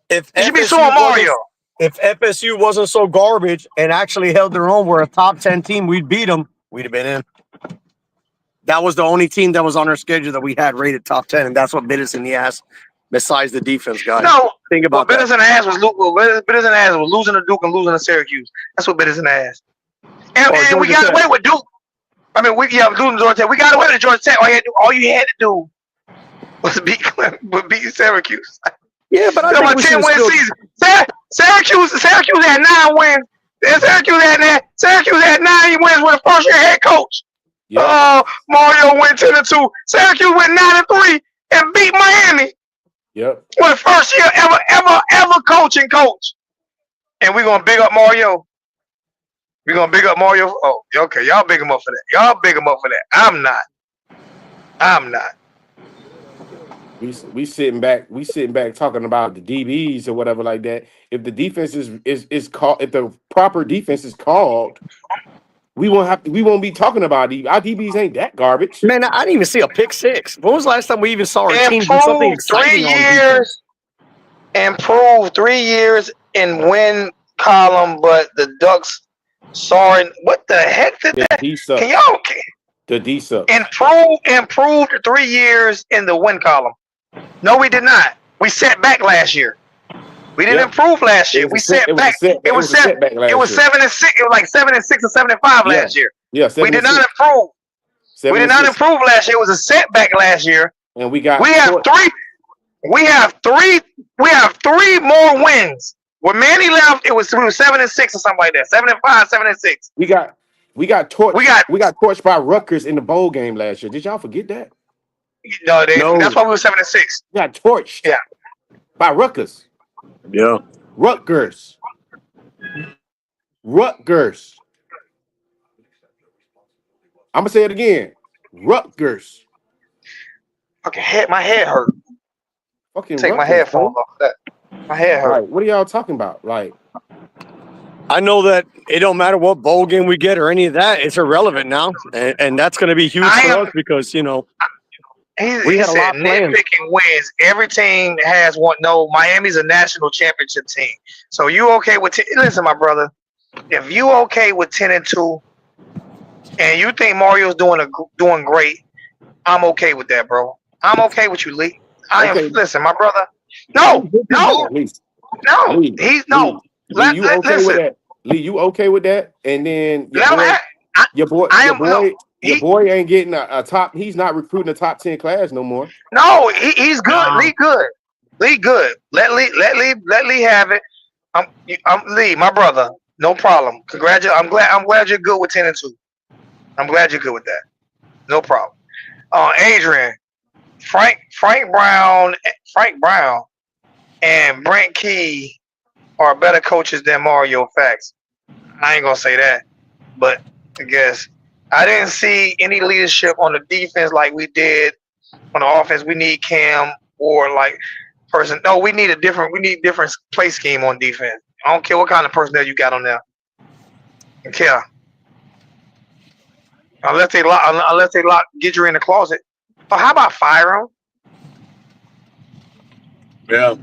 If FSU wasn't so garbage and actually held their own, we're a top 10 team, we'd beat them. We'd have been in. That was the only team that was on our schedule that we had rated top 10, and that's what bit us in the ass. Besides the defense, guys. No, think about what bit us in the ass was losing to Duke and losing to Syracuse. That's what bit us in the ass. And we got away with Duke. I mean, losing to Georgia Tech. We got away with Georgia Tech. All you had to do was beat Syracuse. Yeah, but I think we 10-win season. Syracuse had 9 wins. Syracuse had 9 wins with a first-year head coach. Yep. Mario went 10-2. Syracuse went 9-3 and beat Miami. Yep. With first year ever coaching coach. And we're gonna big up Mario. We're gonna big up Mario. Oh, okay. Y'all big him up for that. I'm not. We sitting back talking about the DBs or whatever like that. If the defense is called, if the proper defense is called, we won't be talking about DB. Our DBs ain't that garbage. Man, I didn't even see a pick six. When was the last time we even saw our team do something Improved 3 exciting on defense? years. Improved 3 years in win column, but the Ducks saw it. What the heck did The that? D sucks. Can y'all The D sucks. improved 3 years in the win column? No, we did not. We set back last year. We didn't improve last year. We set back. It was 7 and 6. It was like 7 and 6 or 7 and 5 last year. Yeah, we did not improve. We did not improve last year. It was a setback last year. And we have three more wins. When Manny left, we were 7 and 6 or something like that. 7 and 5, 7 and 6. We got torched by Rutgers in the bowl game last year. Did y'all forget that? No. That's why we were 7 and 6. We got torched. Yeah. By Rutgers. Yeah. Rutgers. I'm gonna say it again. Rutgers. Okay, my head hurt. Fucking take Rutgers, my headphones off that. My head hurt. Like, what are y'all talking about? Like, I know that it don't matter what bowl game we get or any of that. It's irrelevant now, and that's going to be huge for us because we had a lot planned. Nitpicking wins. Every team has one. No, Miami's a national championship team. So you okay with? Listen, my brother. If you okay with 10-2, and you think Mario's doing great, I'm okay with that, bro. I'm okay with you, Lee. Listen, my brother. No. He's no. Lee, you okay with that? Lee, you okay with that? And then your boy ain't getting a top. He's not recruiting a top 10 class no more. No, he's good. Lee good. Let Lee have it. I'm Lee, my brother. No problem. Congratulations. I'm glad you're good with 10-2. I'm glad you're good with that. No problem. Adrian, Frank Brown, and Brent Key are better coaches than Mario Fax. I ain't gonna say that, but I guess I didn't see any leadership on the defense like we did on the offense. We need Cam or like person. No, we need different play scheme on defense. I don't care what kind of personnel you got on there. I don't care. Unless they lock get you in the closet. But how about fire them? Yeah.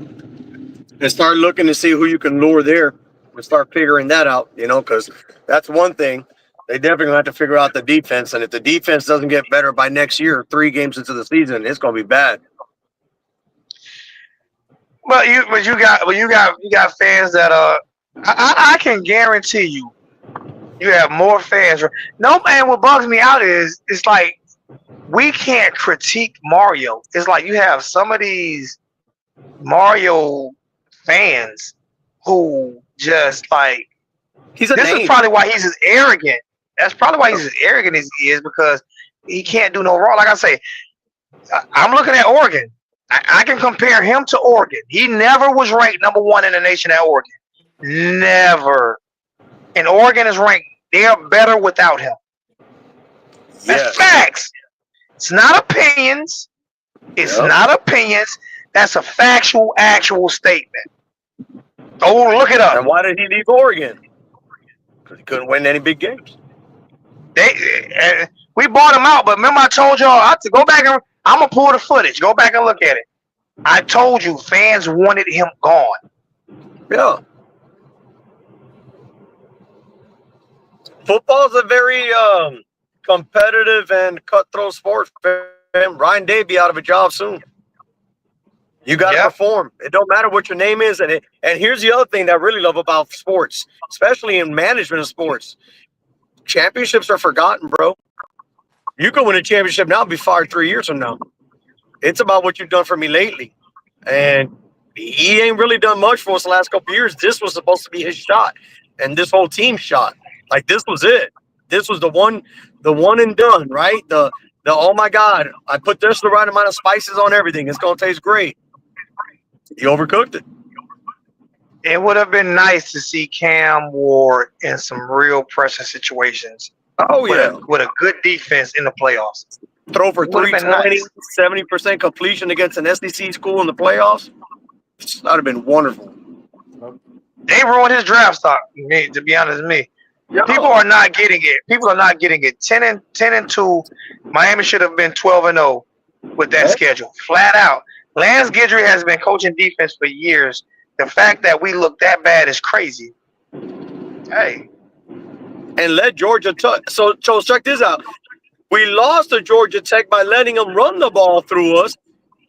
And start looking to see who you can lure there and start figuring that out, because that's one thing. They definitely have to figure out the defense. And if the defense doesn't get better by next year, 3 games into the season, it's going to be bad. But you got fans that I can guarantee you have more fans. No, man, what bugs me out is it's like we can't critique Mario. It's like you have some of these Mario fans who just like this is probably why he's as arrogant. That's probably why he's as arrogant as he is, because he can't do no wrong. Like I say, I'm looking at Oregon. I can compare him to Oregon. He never was ranked number 1 in the nation at Oregon. Never. And Oregon is ranked. They are better without him. That's facts. It's not opinions. It's not opinions. That's a factual, actual statement. Oh, look it up. And why did he leave Oregon? Because he couldn't win any big games. We bought him out, but remember I told y'all I have to go back and I'm gonna pull the footage. Go back and look at it. I told you fans wanted him gone. Yeah. Football's a very competitive and cutthroat sport. Ryan Day be out of a job soon. You got to perform. It don't matter what your name is. And here's the other thing that I really love about sports, especially in management of sports. Championships are forgotten, bro. You can win a championship now and be fired 3 years from now. It's about what you've done for me lately. And he ain't really done much for us the last couple of years. This was supposed to be his shot. And this whole team shot. Like, this was it. This was the one and done, right? The oh my God, I put just the right amount of spices on everything. It's gonna taste great. He overcooked it. It would have been nice to see Cam Ward in some real pressure situations. Oh, yeah. With a good defense in the playoffs. Throw for 320, 70% completion against an SEC school in the playoffs. That would have been wonderful. They ruined his draft stock, to be honest with me. People are not getting it. People are not getting it. 10-2. Miami should have been 12-0 with that schedule. Flat out. Lance Guidry has been coaching defense for years. The fact that we look that bad is crazy. Hey. And let Georgia so check this out. We lost to Georgia Tech by letting them run the ball through us,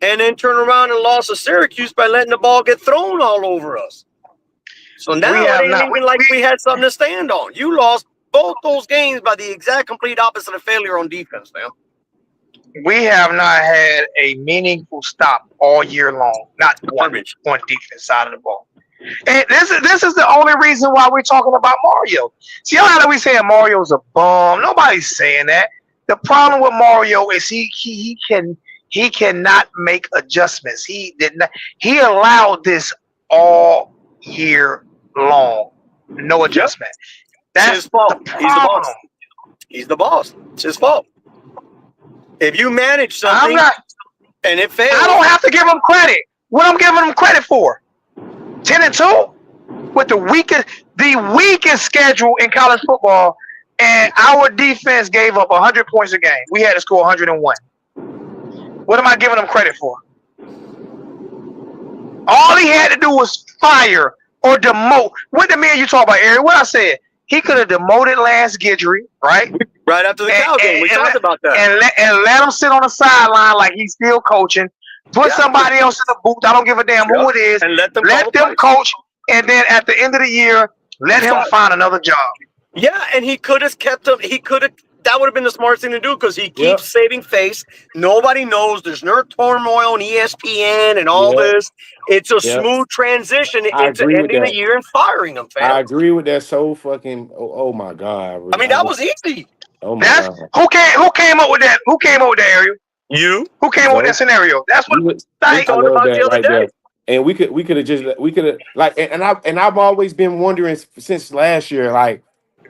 and then turn around and lost to Syracuse by letting the ball get thrown all over us. So now it ain't even like we had something to stand on. You lost both those games by the exact complete opposite of failure on defense, man. We have not had a meaningful stop all year long. Not one defense side of the ball. And this is the only reason why we're talking about Mario. See how we saying Mario's a bum? Nobody's saying that. The problem with Mario is he cannot make adjustments. He allowed this all year long. No adjustment. That's his fault. The problem. He's the boss. It's his fault. If you manage something and it fails, I don't have to give him credit. What I'm giving him credit for? 10-2 with the weakest schedule in college football, and our defense gave up 100 points a game. We had to score 101. What am I giving him credit for? All he had to do was fire or demote. What the man you talk about, Eric? What I said? He could have demoted Lance Guidry, right? Right after the Cal game. We talked about that. And let him sit on the sideline like he's still coaching. Put somebody else in the booth. I don't give a damn who it is. And let them coach. And then at the end of the year, let him find another job. Yeah, and he could have kept him. That would have been the smartest thing to do because he keeps saving face. Nobody knows. There's no turmoil on ESPN and all this. It's a smooth transition into ending the year and firing him, fam. I agree with that so fucking. Oh my God. I mean, that was easy. Oh my God. Who came up with that? Who came up with that, Ariel? You. Who came up with that scenario? That's what we talked about the other day. There. And we could have like, and I've always been wondering since last year, like,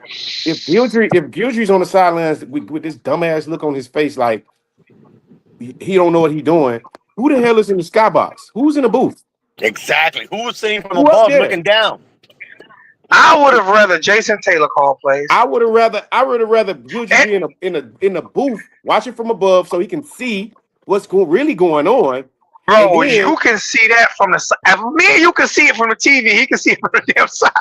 if Guidry's on the sidelines with this dumbass look on his face, like he don't know what he's doing. Who the hell is in the skybox? Who's in the booth? Exactly. Who was sitting from above looking down? I would have rather Jason Taylor call plays. I would have rather Guidry be in the booth watching from above so he can see what's really going on. Bro, you can see that from the side. Me, you can see it from the TV. He can see it from the damn side.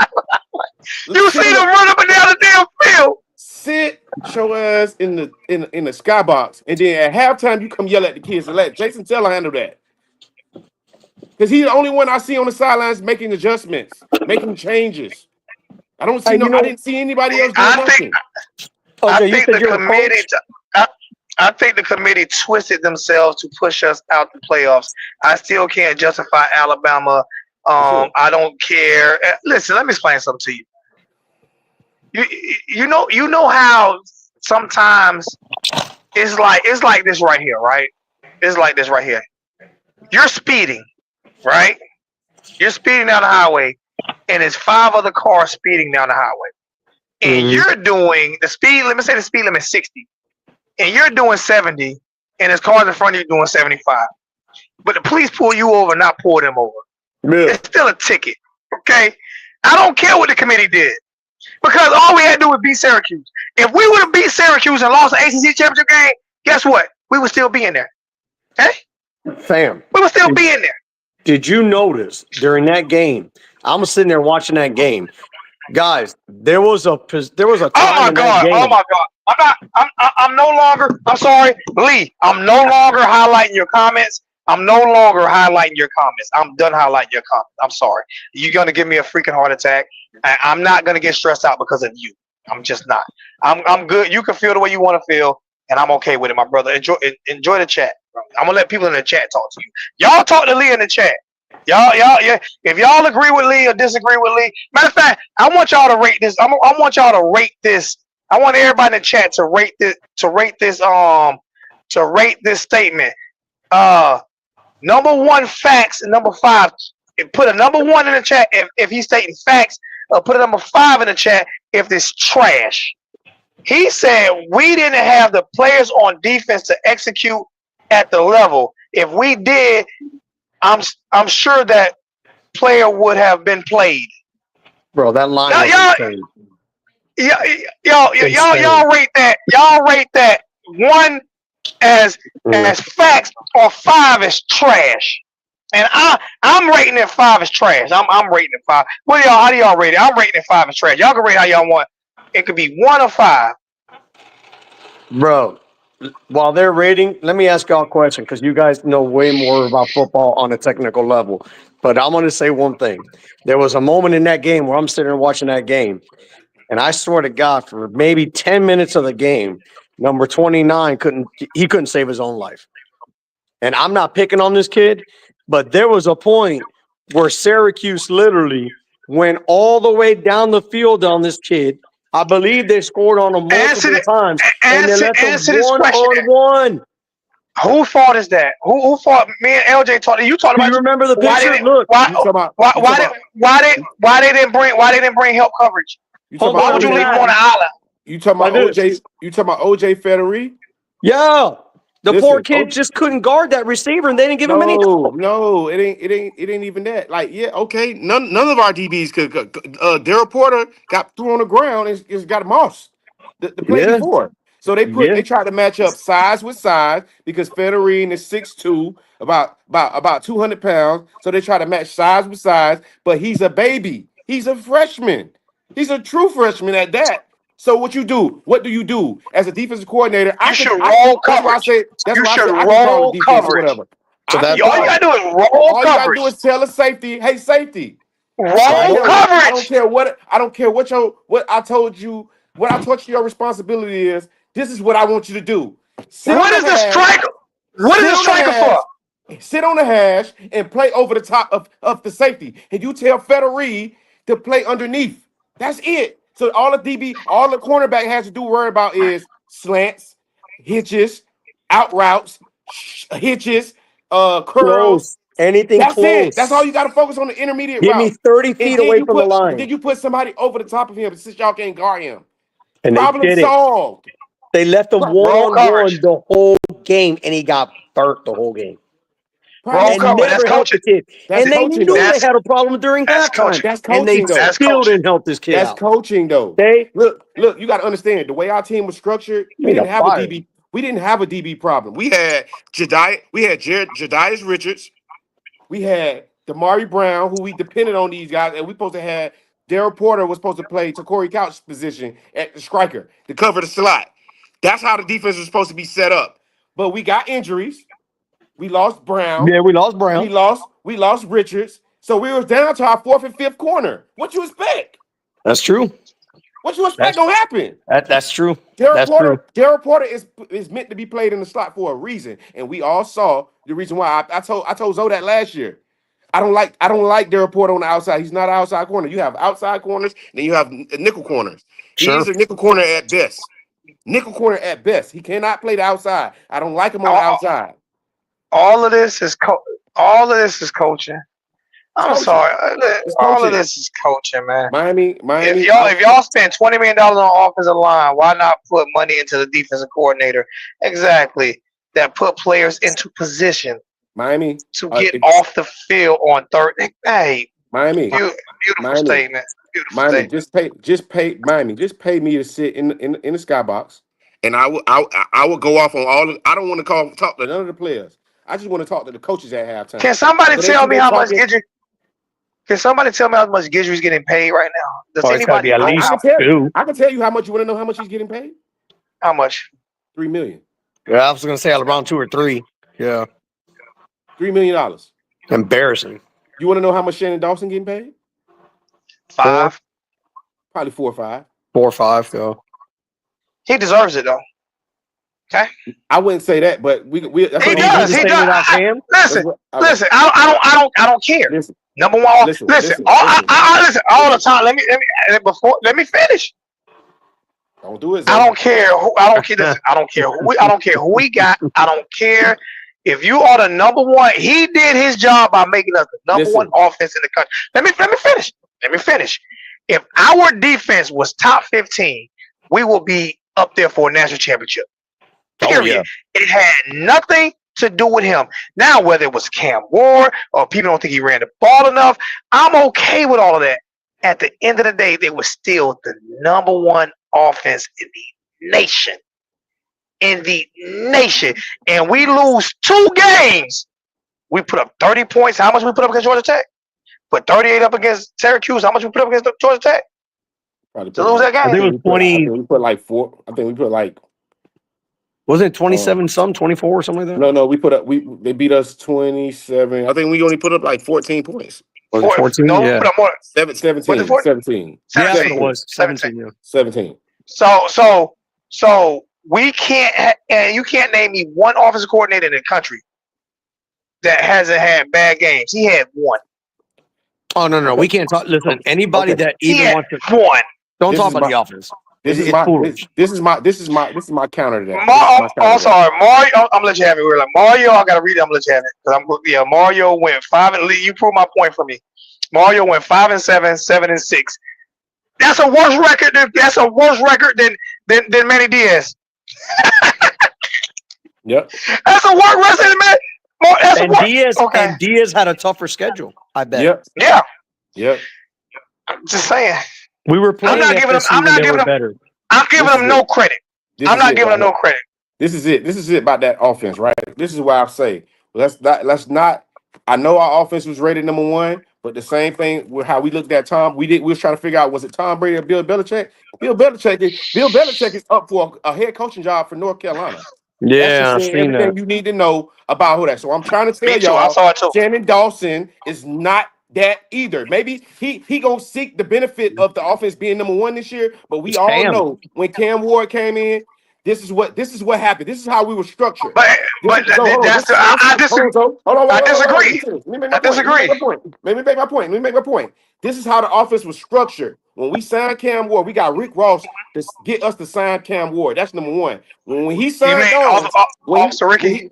You see them run up and down the damn field. Sit your ass in the skybox, and then at halftime you come yell at the kids and let Jason Taylor handle that. Because he's the only one I see on the sidelines making adjustments, making changes. I don't see I didn't see anybody else doing nothing. I think the committee twisted themselves to push us out the playoffs. I still can't justify Alabama. I don't care. Listen, let me explain something to you. You know how sometimes it's like this right here, right? It's like this right here. You're speeding, right? You're speeding down the highway, and there's 5 other cars speeding down the highway. And you're doing the speed limit, say the speed limit is 60. And you're doing 70, and there's cars in front of you doing 75. But the police pull you over, not pull them over. Yeah. It's still a ticket, okay? I don't care what the committee did. Because all we had to do was beat Syracuse. If we would have beat Syracuse and lost the ACC championship game, guess what? We would still be in there. Okay? Fam. We would still be in there. Did you notice during that game? I'm sitting there watching that game. Guys, there was a time in that game. Oh my God. I'm no longer, I'm sorry, Lee, I'm no longer highlighting your comments. I'm no longer highlighting your comments. I'm done highlighting your comments. I'm sorry. You're going to give me a freaking heart attack. I'm not going to get stressed out because of you. I'm just not. I'm good. You can feel the way you want to feel, and I'm okay with it, my brother. Enjoy the chat. I'm going to let people in the chat talk to you. Y'all talk to Lee in the chat. Y'all, yeah. If y'all agree with Lee or disagree with Lee, matter of fact, I want y'all to rate this. I want y'all to rate this. I want everybody in the chat to rate this statement. Number 1 facts and number 5. Put a number 1 in the chat if he's stating facts. Put a number 5 in the chat if it's trash. He said we didn't have the players on defense to execute at the level. If we did, I'm sure that player would have been played. Bro, that line. Y'all rate that. Y'all rate that 1 as facts or 5 as trash. And I'm rating it 5 as trash. I'm rating it 5. What y'all? How do y'all rate it? I'm rating it 5 as trash. Y'all can rate how y'all want. It could be 1 or 5. Bro, while they're rating, let me ask y'all a question because you guys know way more about football on a technical level. But I'm going to say one thing. There was a moment in that game where I'm sitting there watching that game, and I swear to God, for maybe 10 minutes of the game, number 29 couldn't save his own life. And I'm not picking on this kid, but there was a point where Syracuse literally went all the way down the field on this kid. I believe they scored on him multiple times, and they left him Answer this one question. on one. Who fault is that? Who fault? Me and LJ talked. You talked Do about. you remember the Why picture? didn't Look, why they didn't bring help coverage? hold Why on. would you Let me leave him ask on the island? You talking like about this. OJ? You talking about OJ Federer? Yeah. The poor Listen, kid just couldn't guard that receiver, and they didn't give him any help. No, it ain't even that. Like, yeah, okay, none of our DBs could. Daryl Porter got threw on the ground and just got mossed the play Yeah. before. So they tried to match up size with size because Federer is 6'2", about 200 pounds. So they try to match size with size, but he's a baby. He's a freshman. He's a true freshman at that. So what you do? What do you do as a defensive coordinator? You should roll coverage. That's You why I should say I can call roll the defense or coverage. whatever. So I can that's All you call. gotta do is roll All you gotta do coverage. is tell a safety, "Hey, safety, sit Roll there." I don't coverage. care what what I told you. What I told you your responsibility is. This is what I want you to do. Sit on What the is the hash. striker? What is Sit the on the striker hash. for? Sit on the hash and play over the top of the safety. And you tell Federer to play underneath. That's it. So all the cornerback has to do worry about is slants, hitches, out routes, hitches, curls. close. Anything That's it. That's all close. you got to focus on the intermediate Give me route. 30 And feet away from the line. then you put somebody over the top of him since y'all can't guard him. And they Problem did it. solved. They left him one Roll on one coverage. the whole game, and he got burnt the whole game. Problem Roll And coverage. That's solved. never helped coaching. the kid. That's And they coaching knew though. they That's had a problem during that's halftime, coaching. That's and they coaching though. That's still coaching. didn't help this kid That's out. coaching though. Okay? Look, you got to understand the way our team was structured. He made a fire. We didn't have a DB problem. We had Jedias Richards. We had Damari Brown, who we depended on these guys, and we supposed to have Daryl Porter was supposed to play to Corey Couch's position at the striker to cover the slot. That's how the defense was supposed to be set up. But we got injuries. We lost Brown. Yeah, we lost Brown. We lost Richards. So we were down to our fourth and fifth corner. What you expect? That's true. What you expect gonna happen? That's true. Daryl That's true. Porter is meant to be played in the slot for a reason, and we all saw the reason why. I told Zoe that last year. I don't like Daryl Porter on the outside. He's not an outside corner. You have outside corners, then you have nickel corners. He Sure. is a nickel corner at best. Nickel corner at best. He cannot play the outside. I don't like him on the All, outside. all of this is coaching. It's I'm coaching. sorry. It's All of coaching. this is coaching, man. Miami. If y'all spend $20 million on offensive line, why not put money into the defensive coordinator? Exactly. That put players into position Miami to get off the field on third. Hey, Miami. beautiful Miami. statement. Beautiful Miami, statement. just pay me to sit in the skybox, and I will go off on all. I don't want to talk to none of the players. I just want to talk to the coaches at halftime. Can somebody So they tell see me they how much talking. Can somebody tell me how much Gidry's getting paid right now? Does It's got to anybody be at know least I can tell you. 2. I can tell you how much. You want to know how much he's getting paid? how much? $3 million. Yeah, I was going to say around 2 or 3. Yeah. $3 million. Embarrassing. You want to know how much Shannon Dawson getting paid? 5. Probably 4 or 5. 4 or 5. Yeah. He deserves it though. Okay. I wouldn't say that, but we that's He what does. He He does. does. Him? Listen. I don't care. Listen. Number one. Listen. Listen all the time. Let me finish. Don't do it. I don't care. I don't care. Listen, I don't care who we got. I don't care if you are the number one. He did his job by making us the number one offense in the country. Let me finish. If our defense was top 15, we will be up there for a national championship. Period. Oh, yeah. It had nothing to do with him. Now, whether it was Cam Ward or people don't think he ran the ball enough, I'm okay with all of that. at the end of the day, they were still the number one offense in the nation. In the nation. And we lose 2 games. We put up 30 points. How much we put up against Georgia Tech? Put 38 up against Syracuse. How much we put up against Georgia Tech? Probably To put lose like, that I think game? it was 20. we put like 4. I think we put like Wasn't it 27 some, 24 or something like that? no, we put up they beat us 27. I think we only put up like 14 points. Was it 14? No, we Yeah. put up more. 17. Was it 14? 17. Yeah, that's what it 17. was. 17, yeah. 17. So we can't, and you can't name me one offensive coordinator in the country that hasn't had bad games. He had one. Oh, no. We can't talk. Listen, anybody that He even had wants to. one. Don't This talk is about my- the offense. This is It's my foolish. this is my counter to that. I'm sorry, Mario. I'm gonna let you have it. We're like Mario. I gotta read it. I'm gonna let you have it because Mario went 5 and you proved my point for me. Mario went 5-7, 7-6. That's a worse record. Than Manny Diaz. Yep. That's a worse record than Manny. That's a And worse. Diaz, Okay. and Diaz had a tougher schedule, I bet. Yep. Yeah. Yep. I'm just saying. We were playing not giving FSU them- I'm when not they giving were them- better. I'm giving This them is no it. credit. This I'm is not it giving right them no here. credit. This is it. This is it about that offense, right? This is why I say let's not. I know our offense was rated number 1, but the same thing with how we looked at Tom. We was trying to figure out, was it Tom Brady or Bill Belichick? Bill Belichick is up for a head coaching job for North Carolina. That's Yeah, just I've saying seen everything that. you need to know about who that. So I'm trying to tell Me too. I y'all, saw it too. Shannon Dawson is not that either. Maybe he gonna seek the benefit of the offense being number 1 this year, but we It's all Cam. know when Cam Ward came in, this is what happened. This is how we were structured. But Hold I on, disagree. Hold on, I disagree. Let me make I my point. disagree. Let me make my point. This is how the offense was structured. When we signed Cam Ward, we got Rick Ross to get us to sign Cam Ward. That's number 1. When he You signed mean on, Officer Ricky?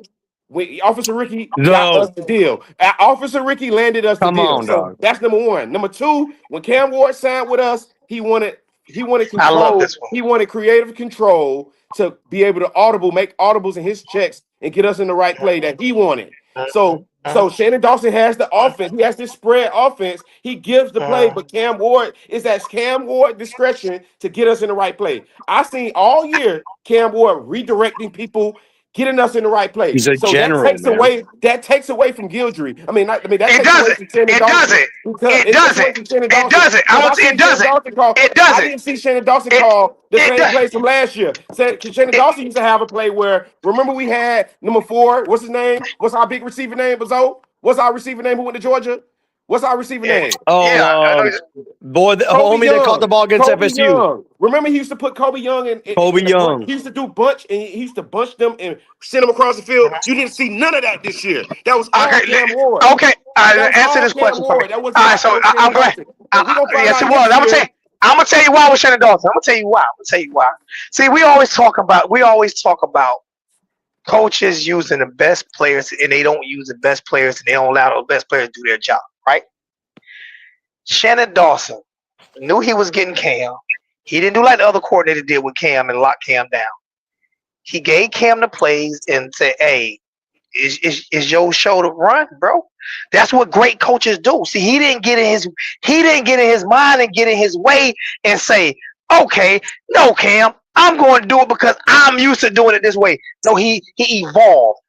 when Officer Ricky No. got us the deal. Officer Ricky landed us the Come deal. on, So dog. that's number 1. Number 2, when Cam Ward signed with us, he wanted control. I love this one. He wanted creative control to be able to make audibles in his checks and get us in the right play that he wanted. So Shannon Dawson has the offense. He has this spread offense. He gives the play, but Cam Ward is at Cam Ward discretion to get us in the right play. I seen all year Cam Ward redirecting people, getting us in the right place. He's a So general, that takes away from Guidry. That It takes away doesn't. from Shannon It Dawson. doesn't. Because It takes away doesn't. from Shannon It Dawson. doesn't. Because I It doesn't. It I doesn't. didn't see Shannon Dawson It- call the it same does- plays from last year. Shannon Dawson used to have a play where, remember we had number 4, what's his name? What's our big receiver name, Bazo? What's our receiver name who went to Georgia? What's our receiver name? Oh, Yeah, I know boy, the Kobe homie that caught the ball against Kobe FSU. Young. Remember, he used to put Kobe Young in. Kobe in the Young. He used to do bunch, and he used to bunch them and send them across the field. You didn't see none of that this year. That was all Okay, Cam Ward. Okay, That was answer all this Cam question for me. Ward. That All wasn't right, so no Shannon I'm glad. Dawson. And we gonna find Yes, out it was. next year. I'm gonna tell you why with Shannon Dawson. I'm gonna tell you why. See, we always talk about coaches using the best players, and they don't use the best players, and they don't allow the best players to do their job, right? Shannon Dawson knew he was getting Cam. He didn't do like the other coordinator did with Cam and lock Cam down. He gave Cam the plays and said, "Hey, is your show to run, bro?" That's what great coaches do. See, he didn't get in his mind and get in his way and say, "Okay, no, Cam, I'm going to do it because I'm used to doing it this way." No, he evolved.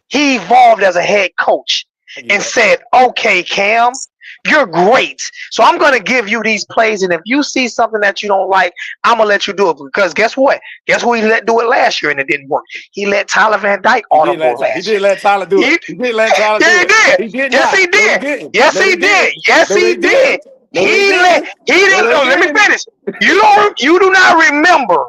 He evolved as a head coach and said, "Okay, Cam, you're great. So I'm going to give you these plays, and if you see something that you don't like, I'm going to let you do it." Because guess what? Guess who he let do it last year and it didn't work? He let Tyler Van Dyke audible last year. He did let Tyler do it. He did let Tyler do Yeah, it. he did. He did Yes, not. he No, did. didn't. Yes, No, he did. Yes, No, he did. No, He didn't. didn't. No, No, let me didn't. finish. You do not remember.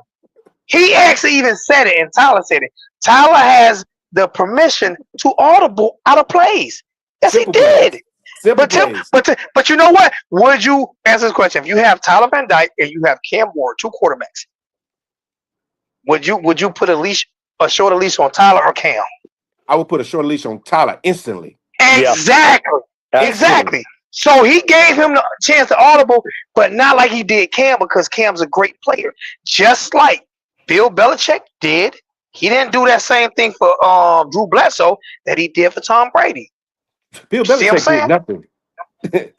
He actually even said it, and Tyler said it. Tyler has the permission to audible out of plays. Yes, Simple he did. plays. Simple plays. But you know what? Would you answer this question? If you have Tyler Van Dyke and you have Cam Ward, 2 quarterbacks, would you put a shorter leash on Tyler or Cam? I would put a short leash on Tyler instantly. Exactly. Yeah. Exactly. So he gave him the chance to audible, but not like he did Cam, because Cam's a great player. Just like Bill Belichick did. He didn't do that same thing for Drew Bledsoe that he did for Tom Brady. Bill See what I'm Belichick saying? did nothing.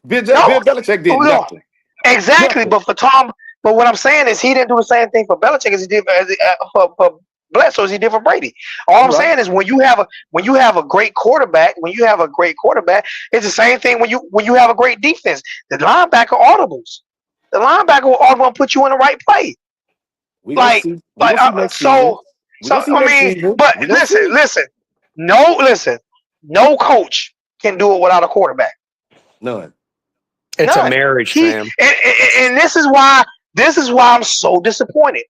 Bill Belichick did nothing. Exactly, Nothing. but for Tom, but what I'm saying is he didn't do the same thing for Belichick as he did for Bledsoe as he did for Brady. All You I'm right. saying is when you have a great quarterback, it's the same thing when you have a great defense. The linebacker audibles. The linebacker will audible and put you in the right play. We gonna Like see. We gonna see next season. We gonna see I next mean, season. but We gonna see. listen, no coach can do it without a quarterback. None. It's a None. marriage, He fam. and this is why I'm so disappointed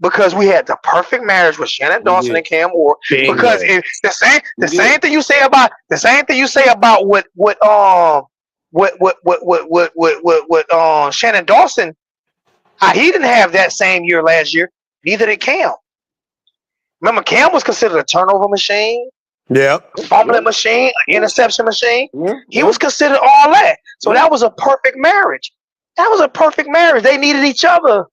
because we had the perfect marriage with Shannon We Dawson did. and Cam Ward. Because Bingo. We the did. same thing you say about what Shannon Dawson, how he didn't have that same year last year. Neither did Cam. Remember, Cam was considered a turnover machine, Yep. fumbling Yeah. machine, an Yeah. interception machine. Yeah. He Yeah. was considered all that. So Yeah. that was a perfect marriage. That was a perfect marriage. They needed each other.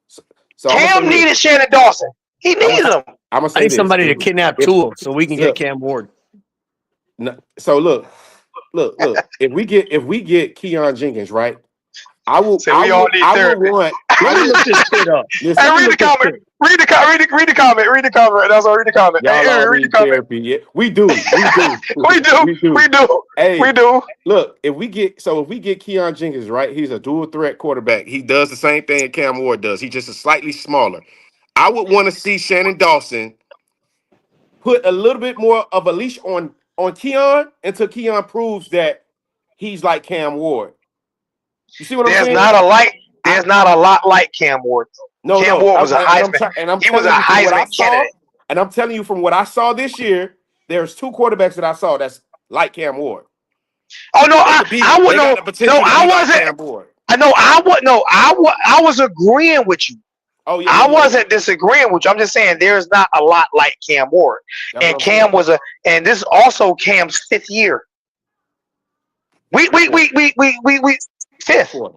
So, so I'm gonna say Cam this. needed Shannon Dawson. He I'm gonna needed him. I'm gonna I say need this. somebody to kidnap If Tua so we can get look, Cam Ward. no, so look. If we get Keon Jenkins, right? So we all need I will therapy. want. I Let me will look this shit up. Hey, Let listen. me read the look this comment. shit. Read the comment. Read the comment. That's all. Read the comment. Hey, Y'all all Aaron, read the need comment. therapy. Yeah, we do. We do. We do. We do. We do. We Hey, do. look, if we get Keon Jenkins, right? He's a dual threat quarterback. He does the same thing that Cam Ward does. He's just a slightly smaller. I would want to see Shannon Dawson put a little bit more of a leash on Keon until Keon proves that he's like Cam Ward. You see what I'm There's saying? not a light. I There's not a lot like Cam Ward. no Cam no. Ward was a Heisman. And I'm He was a telling you from what I Heisman saw, candidate. and I'm telling you from what I saw this year, there's two quarterbacks that I saw that's like Cam Ward. Oh no, I would They got know. the No, potential to I be like wasn't. Cam Ward. I know. I was agreeing with you. Oh yeah, yeah, I yeah. wasn't disagreeing with you. I'm just saying there's not a lot like Cam Ward. That's what And I'm saying. and this is also Cam's fifth year. Fourth, We fifth. fourth,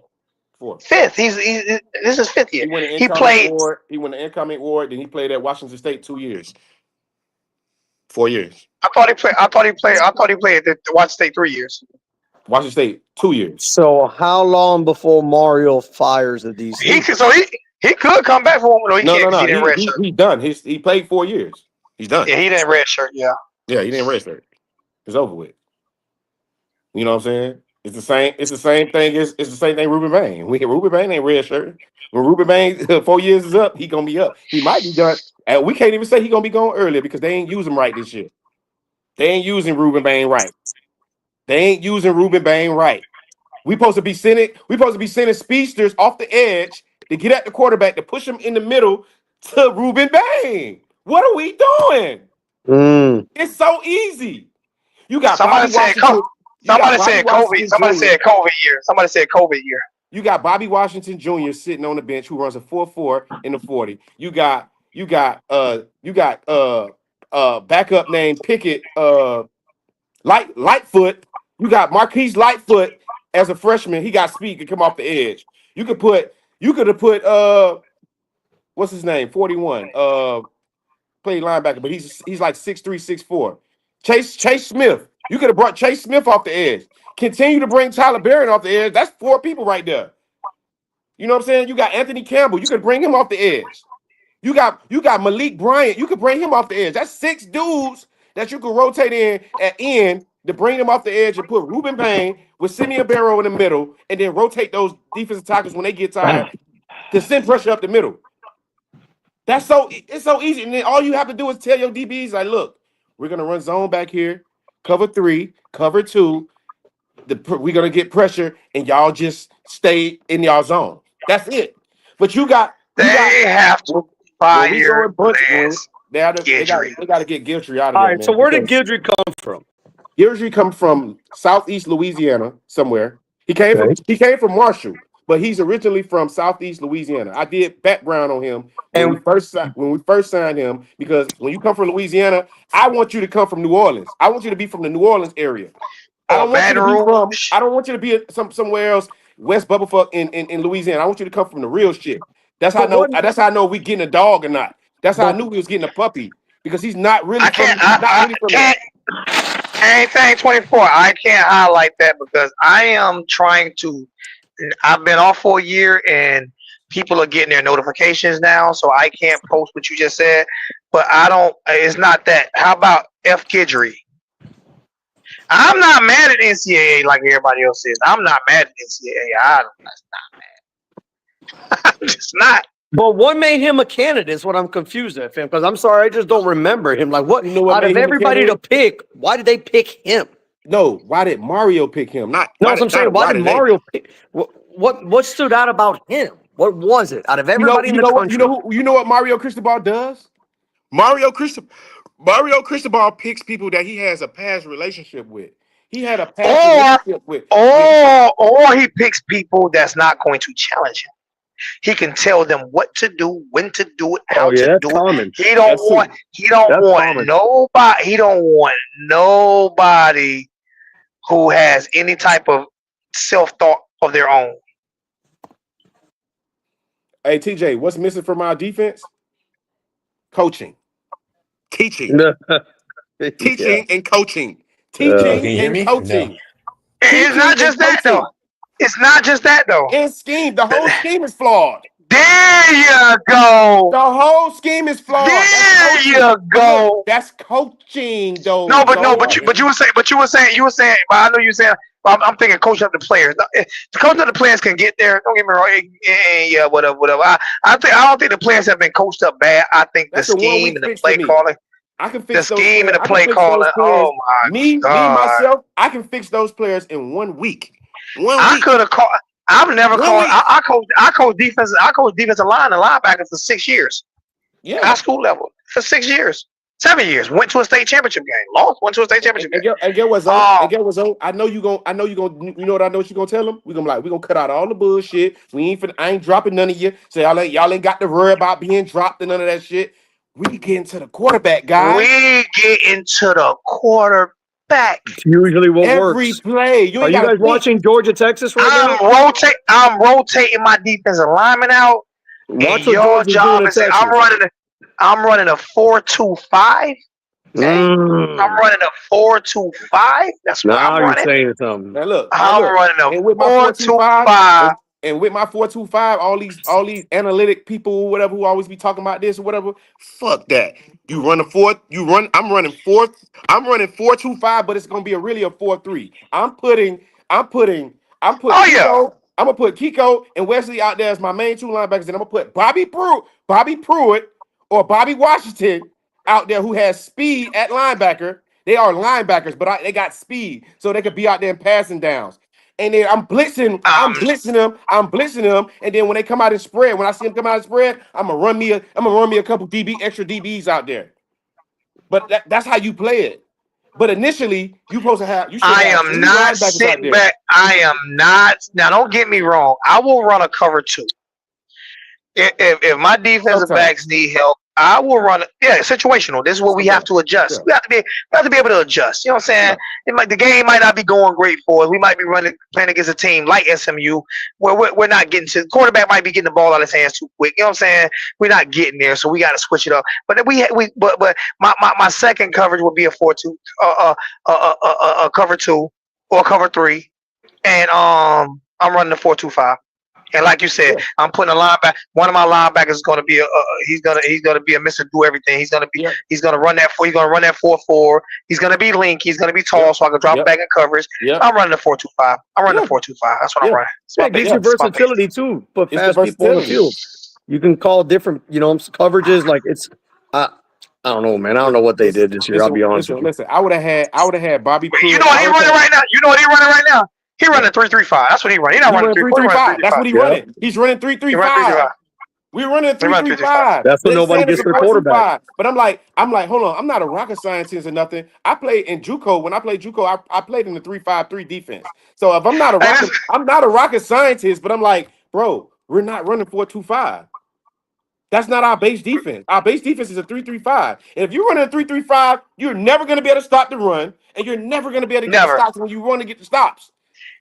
fourth. Fifth. This is fifth year. He won an He incoming played. award. He won an incoming award. Then he played at Washington State 2 years, 4 years. I thought he played at the Washington State 3 years. Washington State 2 years. So how long before Mario fires the DC? He could come back for one. No, he No, can't no, because no. he didn't redshirt. He done. He played 4 years. He's done. Yeah, he didn't redshirt. Yeah. Yeah, he didn't redshirt. It's over with. You know what I'm saying? It's the same. It's the same thing. It's the same thing. Ruben Bain. Ruben Bain ain't redshirt. When Ruben Bain 4 years is up, he gonna be up. He might be done. And we can't even say he gonna be going earlier because they ain't use him right this year. They ain't using Ruben Bain right. They ain't using Ruben Bain right. We supposed to be sending speedsters off the edge to get at the quarterback to push him in the middle to Ruben Bain. What are we doing? Mm. It's so easy. You got Somebody Bobby said Washington. You got somebody Bobby said COVID. Washington Somebody Jr. said COVID year. Somebody said COVID year. You got Bobby Washington Jr. sitting on the bench who runs a 4.4 in the 40. You got backup named Pickett Lightfoot. You got Marquise Lightfoot as a freshman. He got speed to come off the edge. You could have put what's his name? 41. Played linebacker, but he's like 6'3", 6'4". Chase Smith. You could have brought Chase Smith off the edge. Continue to bring Tyler Barron off the edge. That's 4 people right there. You know what I'm saying? You got Anthony Campbell. You could bring him off the edge. You got Malik Bryant. You could bring him off the edge. That's 6 dudes that you could rotate in at end to bring them off the edge and put Ruben Payne with Simeon Barrow in the middle, and then rotate those defensive tackles when they get tired to send pressure up the middle. It's so easy. And then all you have to do is tell your DBs, like, look, we're gonna run zone back here, cover 3, cover 2. We're gonna get pressure, and y'all just stay in y'all zone. That's it. But you got They have to when we go fire in bunch, Lance they got to Guidry. get Giltry out of All there, right. So man. where did Because Gidry come from? Giltry come from Southeast Louisiana somewhere. He came Okay. from Marshall, but he's originally from Southeast Louisiana. I did background on him when And we first signed him, because when you come from Louisiana, I want you to come from New Orleans. I want you to be from the New Orleans area. I Or don't want you to Baton be from. Rouge. I don't want you to be somewhere else, West Bubblefuck in Louisiana. I want you to come from the real shit. That's how I but know. what? That's how I know if we getting a dog or not. That's how I But knew we was getting a puppy, because he's not really I from. can't. He's not really from there. Anything 24. I can't highlight that because I am trying to I've been off for a year, and people are getting their notifications now, so I can't post what you just said. But I don't. It's not that. How about F. Gidry? I'm not mad at NCAA like everybody else is. I'm not mad at NCAA. I'm just not. But what made him a candidate is what I'm confused at, fam. Because I'm sorry, I just don't remember him. Like, what? You know what Out of made him a everybody to candidate? pick, why did they pick him? No, why did Mario pick him? Not No, why that's what I'm did, saying. not, Why why did did they? Mario pick? What stood out about him? What was it? Out of You know, everybody in you the know what, you country. know who, you know what Mario Cristobal does? Mario Cristobal picks people that he has a past relationship with. He had a past Or relationship with. or he picks people that's not going to challenge him. He can tell them what to do, when to do it, Oh how yeah, to that's do it. common. He don't That's want true. he don't That's want common. nobody he don't want nobody who has any type of self thought of their own. Hey TJ, what's missing from our defense? Coaching, teaching, Yeah. teaching and coaching, Yo, teaching can you hear and me? No. coaching, It's teaching not and just that though. coaching. It's not just that though. And scheme. The whole scheme is flawed. There you go. The whole scheme is flawed. That's There coaching. you But look, go. that's coaching though, No, Zoe. but you were saying. But I know you were saying. I'm thinking coaching up the players. The coaching up the players can get there. Don't get me wrong. Yeah, whatever. I don't think the players have been coached up bad. I think the That's a 1 scheme week and the fix for play me. calling, I can the fix those scheme and players. the I can play fix those calling. players. Oh my Me god! myself, I can fix those players in 1 week. 1 I week. could have called. I've never 1 called. week. I coached defense. I coached defensive line and linebacker for 6 years. High Yeah. school level for 6 years, 7 years. Went to a state championship game. Lost. Went to a state championship game. And get what's on. Um, And get what's on. I know you going. I know you going. You know what I know. What you gonna tell them? We gonna like. We gonna cut out all the bullshit. We ain't finna. I ain't dropping none of you. So y'all ain't got to worry about being dropped and none of that shit. We getting to the quarterback, guys. we get into the quarterback. It's usually what Every works. play. You Are ain't you got to guys think. watching Georgia Texas right now? I'm rotating my defensive lineman out, and Watch what your Georgia's doing job in is I'm Texas. running. I'm running a 4-2-5. Okay, I'm Mm. running a 4-2-5. That's what I'm Now you're running. saying something. Now I'm look, running a and with my four four two two five, five. and with my 4-2-5, all these analytic people, or whatever, who always be talking about this or whatever. Fuck that. You run a four. You run. I'm running four. I'm running 4-2-5, but it's gonna be really a 4-3. I'm putting Oh yeah. Kiko. I'm gonna put Kiko and Wesley out there as my main two linebackers, and I'm gonna put Bobby Pruitt, or Bobby Washington out there who has speed at linebacker. They are linebackers, but they got speed, so they could be out there in passing downs. And then Um. I'm blitzing them, and then when they come out and spread, when I see them come out and spread, I'm gonna run me a couple extra DBs out there. But that's how you play it. But initially, you should I have am three not linebackers out sitting there. back. I am not. Now, don't get me wrong. I will run a cover two. If my defensive Sometimes, backs need help, I will run. Yeah, situational. This is what we have sometimes, to adjust. yeah, We have to be able to adjust. You know what I'm saying? yeah, The game might not be going great for us. We might be playing against a team like SMU where we're not getting to. The quarterback might be getting the ball out of his hands too quick. You know what I'm saying? We're not getting there, so we got to switch it up. But then but my second coverage would be a 4-2, cover two or cover three, and I'm running the 4-2-5. And like you said, yeah, I'm putting a linebacker. One of my linebackers is going to be he's gonna be a Mister Do Everything. yeah, He's gonna run that 4-4. He's gonna be link. He's gonna be yeah, tall, so I can drop yeah, back in coverage. yeah, I'm running the 4-2-5. I'm running yeah, the 4-2-5. That's what I'm yeah. running. Yeah, it gives you It's my base. versatility too. Put It's the fast people on the versatility. field. You can call different, coverages. Like it's, I, I don't know, man. I don't know what they Listen, did this year. I'll listen, be honest listen, with you. listen. I would have had Bobby You Pruitt. know what I he would have running had right now? You know what he running right now? He running yeah. 3-3-5. That's what he running. He not He running running 3-4. three He three running five. That's 3-3-5. what he Yeah, running. He's running three three He running five. 3-3-5. We're running He three running three 3-3-5. five. that's But what they nobody saying it's gets a for 4-2-5. quarterback. But I'm like, hold on. I'm not a rocket scientist or nothing. I played in JUCO. When I played JUCO, I played in the 3-5-3 defense. So if Hey, this, I'm not a rocket scientist, but I'm like, bro, we're not running 4-2-5. That's not our base defense. Our base defense is a 3-3-5. And if you're running a 3-3-5, you're never going to be able to stop the run, and you're never going to be able to get the never. stops when you want to get the stops.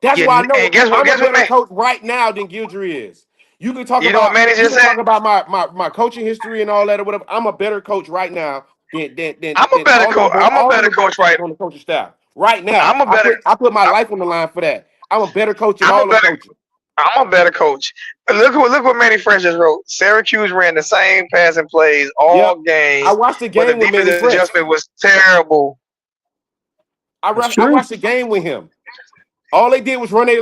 That's why I And know guess what? I'm a Guess what, better man? coach right now than Guidry is. You can talk You know what about Manny you just can said? talk about my coaching history and all that or whatever. I'm a better coach right now I'm a than better coach. I'm a all them better boys coach, right? on the coaching staff. Right now, I'm a better. I put my I'm, life on the line for that. I'm a better coach than I'm a all them better. coaches. I'm a better coach. Look what Manny Fresh just wrote. Syracuse ran the same passing plays Yep. all I game, watched the but the game with Manny defensive Fresh. adjustment was terrible. That's I true. watched the game with him. All they did was run their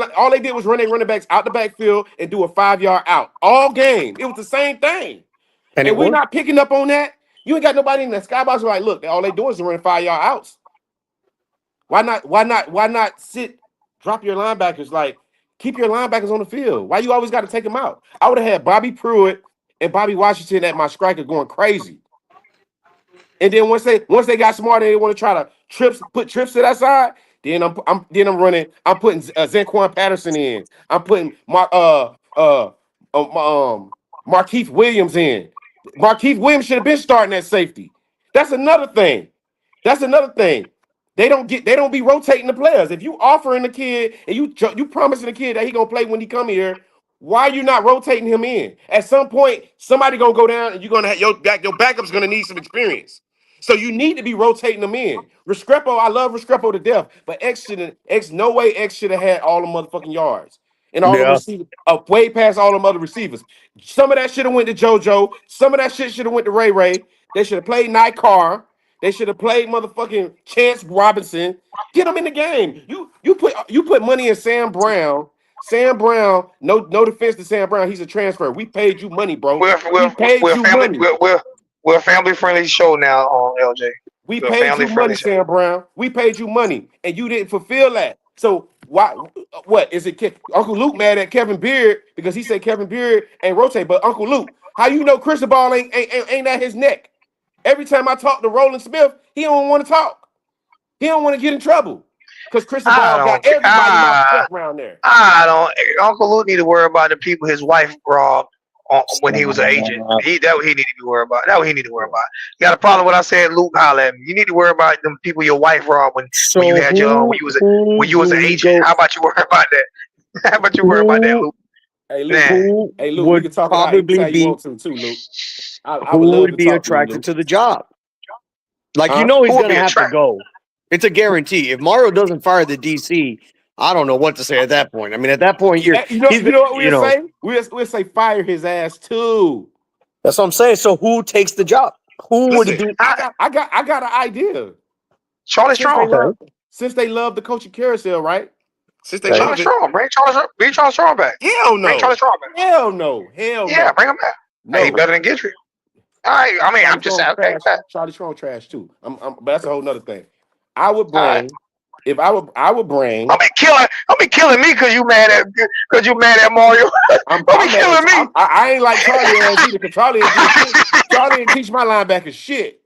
running backs out the backfield and do a 5-yard out all game. It was the same thing, And it and we're worked. not picking up on that. You ain't got nobody in the skybox like, look, all they doing is running 5-yard outs. Why not? Why not sit? Drop your linebackers. Like, keep your linebackers on the field. Why you always got to take them out? I would have had Bobby Pruitt and Bobby Washington at my striker going crazy. And then once they got smart and they want to try to put trips to that side, then I'm running. I'm putting Zenquan Patterson in. I'm putting Markeith Williams in. Markeith Williams should have been starting at safety. That's another thing. That's another thing. They don't be rotating the players. If you offering the kid and you promising the kid that he gonna play when he come here, why are you not rotating him in? At some point, somebody gonna go down and you're gonna have your backup's gonna need some experience. So you need to be rotating them in. Restrepo, I love Restrepo to death, but X no way X should have had all the motherfucking yards and all the Yeah. receivers way past all them other receivers. Some of that should have went to JoJo. Some of that shit should have went to Ray Ray. They should have played Night Carr. They should have played motherfucking Chance Robinson. Get them in the game. You put money in Sam Brown. Sam Brown, no defense to Sam Brown. He's a transfer. We paid you money, bro. We're We we're paid we're you family. money. We're a family friendly show now on LJ. We We're a paid family you friendly money, show. Sam Brown. We paid you money, and you didn't fulfill that. So why? What is it? Uncle Luke mad at Kevin Beard because he said Kevin Beard ain't rotate. But Uncle Luke, how you know Cristobal ain't at his neck? Every time I talk to Roland Smith, he don't want to talk. He don't want to get in trouble because I Cristobal got don't. everybody mouth shut around there. I don't. Uncle Luke need to worry about the people his wife robbed when he was an agent. That what he need to be worried about. That what he need to worry about. You got a problem with what I said, Luke? Holler at me. You need to worry about them people your wife robbed when you So had your who when who you was do an we agent. go? How about you worry about that? How about you worry about that, Who Luke? Hey Luke, Man, who We would can talk it out probably anytime you be want to too, Luke. I would who love would to be talk to you, attracted Luke. to the job? Like Huh? he's who would gonna be have to attracted? go. It's a guarantee. If Mario doesn't fire the DC, I don't know what to say at that point. I mean, at that point, he's You know what you we'll know say? We'll say fire his ass too. that's what I'm saying. So who takes the job? Who would Listen, be? I, I got an idea. Charlie Since they Strong. love Okay. the coaching carousel, right? Since they Okay. Charlie love it, Strong. Bring Charlie Strong back. hell Bring Charlie no. Strong back. Hell no. Hell Yeah, no. bring him back. Hey, he No. better than Gentry. All right. I mean, Charlie I'm just Strong saying. Okay, trash. bet. Charlie Strong trash too. But that's a whole nother thing. I would All right. bring if I would bring. Don't be killing me because you mad at Mario. Don't be I'm mad at killing me. I ain't like Charlie ass either because Charlie ain't did shit. Charlie didn't teach my linebackers shit.